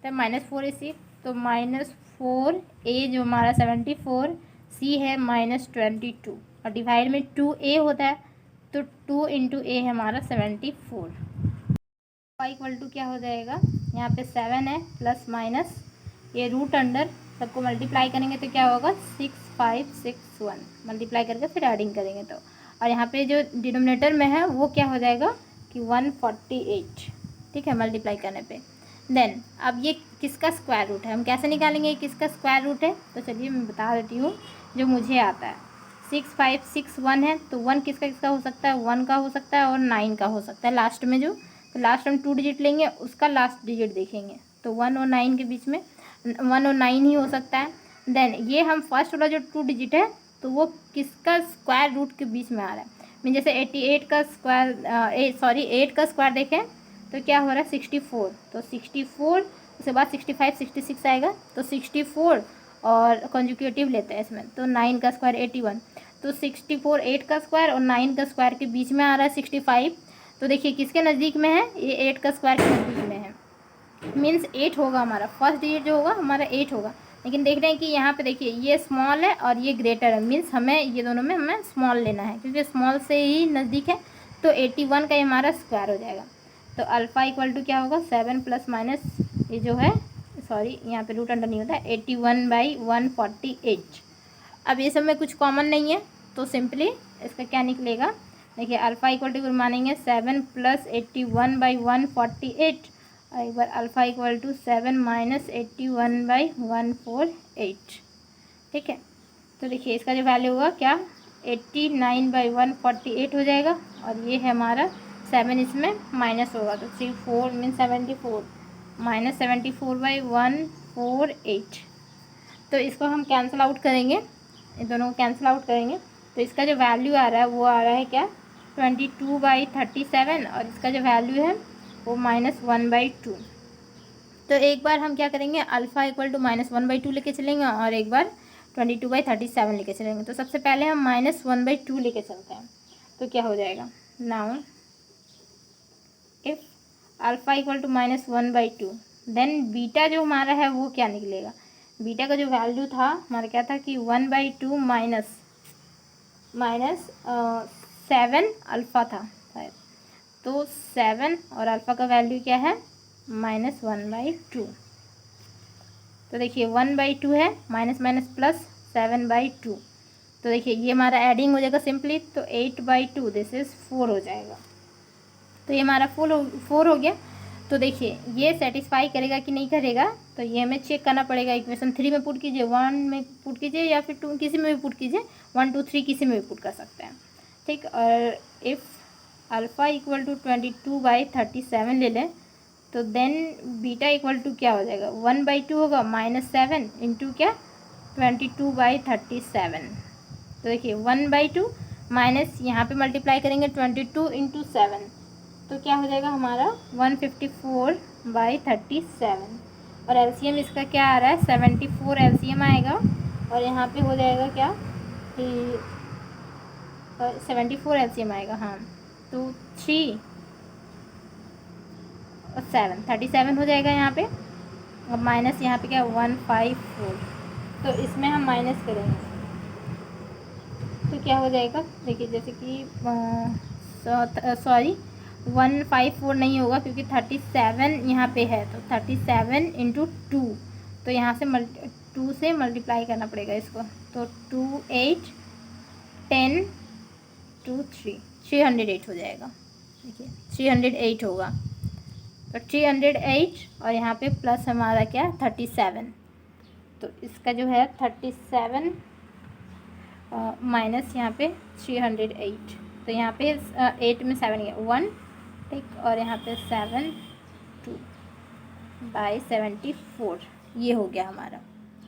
तो -4ac, तो -4a जो हमारा 74, c है -22, और डिवाइड में 2a होता है, तो 2 × a है हमारा 74। इक्वल टू क्या हो जाएगा, यहाँ पे 7 है प्लस माइनस ये रूट अंडर, सबको मल्टीप्लाई करेंगे तो क्या होगा 6561, मल्टीप्लाई करके फिर एडिंग करेंगे तो, और यहाँ पे जो डिनोमिनेटर में है वो क्या हो जाएगा कि 148, ठीक है, मल्टीप्लाई करने पे। देन अब ये किसका स्क्वायर रूट है, हम कैसे निकालेंगे ये किसका स्क्वायर रूट है, तो चलिए मैं बता देती हूँ जो मुझे आता है। 6561 है, तो 1 किसका किसका हो सकता है, 1 का हो सकता है और 9 का हो सकता है लास्ट में जो, तो लास्ट हम 2 डिजिट लेंगे, उसका लास्ट डिजिट देखेंगे, तो 1 और 9 के बीच में 1 और 9 ही हो सकता है। देन ये हम फर्स्ट वाला जो 2 डिजिट है, तो वो किसका स्क्वायर रूट के बीच में आ रहा है, मीन जैसे 88 का स्क्वायर 8 का स्क्वायर देखें तो क्या हो रहा है 64, तो 64 उसके बाद 65 66 आएगा, तो 64 और कॉन्जुगेटिव लेते हैं इसमें, तो 9 का स्क्वायर 81, तो 64 8 का स्क्वायर और 9 का स्क्वायर के बीच में आ रहा है 65, तो देखिए किसके नज़दीक में है, ये 8 का स्क्वायर के नज़दीक में है, मीन्स 8 होगा हमारा, फर्स्ट डिजिट जो होगा हमारा 8 होगा। लेकिन देख रहे हैं कि यहाँ पे देखिए ये स्मॉल है और ये ग्रेटर है, मीन्स हमें ये दोनों में हमें स्मॉल लेना है, क्योंकि स्मॉल से ही नज़दीक है, तो 81 का ये हमारा स्क्वायर हो जाएगा। तो अल्फ़ा इक्वल टू क्या होगा 7 प्लस माइनस ये जो है, सॉरी यहाँ पे रूट अंडर नहीं होता है, 81/148। अब ये सब में कुछ कॉमन नहीं है, तो सिंपली इसका क्या निकलेगा, देखिए अल्फ़ा इक्वल टू मानेंगे 7 प्लस 81/148, और एक बार अल्फ़ा इक्वल टू 7 माइनस 81/148, ठीक है। तो देखिए इसका जो वैल्यू होगा क्या 89/148 हो जाएगा, और ये है हमारा 7 इसमें माइनस होगा, तो 3 4 मीन 74 माइनस 74/148, तो इसको हम कैंसिल आउट करेंगे, इन दोनों को कैंसिल आउट करेंगे, तो इसका जो वैल्यू आ रहा है वो आ रहा है क्या 22/37, और इसका जो वैल्यू है वो -1/2। तो एक बार हम क्या करेंगे अल्फ़ा इक्वल टू -1/2 लेके चलेंगे, और एक बार 22/37 लेके चलेंगे। तो सबसे पहले हम -1/2 लेके चलते हैं, तो क्या हो जाएगा, now if alpha equal to -1/2, then beta जो हमारा है वो क्या निकलेगा, बीटा का जो वैल्यू था हमारा क्या था कि 1/2 माइनस 7 अल्फ़ा था शायद, तो 7 और अल्फ़ा का वैल्यू क्या है -1/2, तो देखिए 1/2 है, माइनस माइनस प्लस 7/2, तो देखिए ये हमारा एडिंग हो जाएगा सिंपली, तो 8/2 दिस इज़ 4 हो जाएगा, तो ये हमारा 4 हो गया। तो देखिए ये सेटिस्फाई करेगा कि नहीं करेगा, तो ये हमें चेक करना पड़ेगा, इक्वेशन 3 में पुट कीजिए, 1 में पुट कीजिए, या फिर 2 किसी में भी पुट कीजिए, 1 2 3 किसी में भी पुट कर सकते हैं, ठीक। और इफ़ अल्फ़ा इक्वल टू 22/37 ले लें, तो देन बीटा इक्वल टू क्या हो जाएगा 1/2 होगा, -7 इंटू क्या 22/37, तो देखिए 1/2 माइनस यहाँ पे मल्टीप्लाई करेंगे 22 × 7, तो क्या हो जाएगा हमारा 154/37, और एलसीएम इसका क्या आ रहा है 74 एलसीएम आएगा, और यहाँ पे हो जाएगा क्या कि 74 एलसीएम आएगा, हाँ, तो 3 और 7 37 हो जाएगा यहाँ पे, और माइनस यहाँ पे क्या 154, तो इसमें हम माइनस करेंगे तो क्या हो जाएगा, देखिए जैसे कि सॉरी 154 नहीं होगा, क्योंकि 37 यहाँ पे है, तो 37 × 2, तो यहाँ से 2 से मल्टीप्लाई करना पड़ेगा इसको, तो 2 8 10 2 3 308 हो जाएगा, देखिए 308 होगा, तो 308 और यहाँ पे प्लस हमारा क्या 37, तो इसका जो है 37 माइनस यहाँ पे 308, तो यहाँ पे 8 में 7 गया 1, ठीक, और यहाँ पे 7 2/74 ये हो गया हमारा,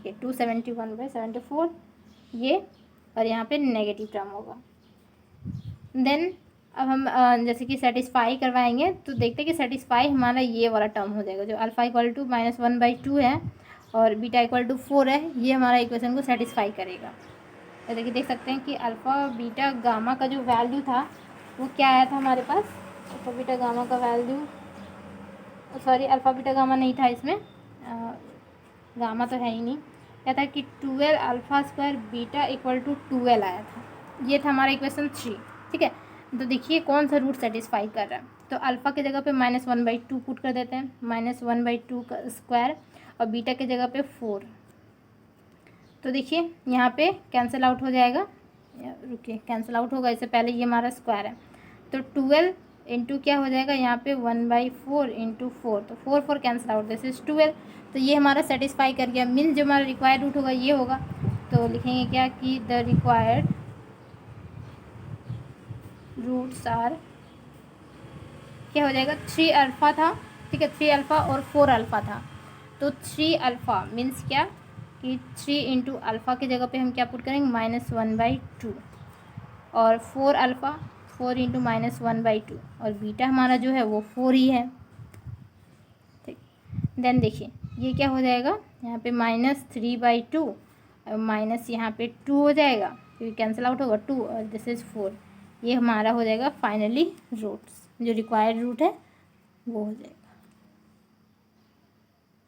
ये 271/74 ये, और यहाँ पे नेगेटिव टर्म होगा। देन अब हम जैसे कि सेटिस्फाई करवाएंगे तो देखते हैं कि सेटिस्फाई हमारा ये वाला टर्म हो जाएगा, जो अल्फ़ा इक्वल टू -1/2 है और बीटा इक्वल टू 4 है, ये हमारा इक्वेशन को सेटिस्फाई करेगा। तो देखिए देख सकते हैं कि अल्फ़ा बीटा गामा का जो वैल्यू था वो क्या आया था हमारे पास, अल्फ़ा बीटा गामा का value, sorry alpha beta gamma नहीं था इसमें, गामा तो है ही नहीं, क्या था कि 12 alpha square beta equal to 12 आया था, ये था हमारा इक्वेशन 3। ठीक है, तो देखिए कौन सा रूट सेटिस्फाई कर रहा है, तो अल्फ़ा की जगह पे -1/2 पुट कर देते हैं, -1/2 का स्क्वायर, और बीटा की जगह पे 4, तो देखिए यहाँ पे कैंसिल आउट हो जाएगा, रुकिए कैंसिल आउट होगा, इससे पहले ये हमारा स्क्वायर है, तो 12 इंटू क्या हो जाएगा यहाँ पे 1/4 इंटू 4, तो 4 कैंसिल आउट, दिस इज 12, तो ये हमारा सेटिस्फाई कर गया, मीन्स जो हमारा रिक्वायर्ड रूट होगा ये होगा। तो लिखेंगे क्या कि द रिक्वायर्ड रूट्स आर, क्या हो जाएगा 3 अल्फ़ा था, ठीक है 3 अल्फ़ा और 4 अल्फ़ा था, तो 3 अल्फ़ा मीन्स क्या कि 3 इंटू अल्फ़ा की जगह पे हम क्या पुट करेंगे -1/2, और 4 अल्फ़ा 4 इंटू -1/2, और बीटा हमारा जो है वो 4 ही है। ठीक, देन देखिए ये क्या हो जाएगा, यहाँ पे -3/2 और माइनस यहाँ पे 2 हो जाएगा, क्योंकि कैंसिल आउट होगा 2, और दिस इज़ 4, ये हमारा हो जाएगा फाइनली रूट्स, जो रिक्वायर्ड रूट है वो हो जाएगा।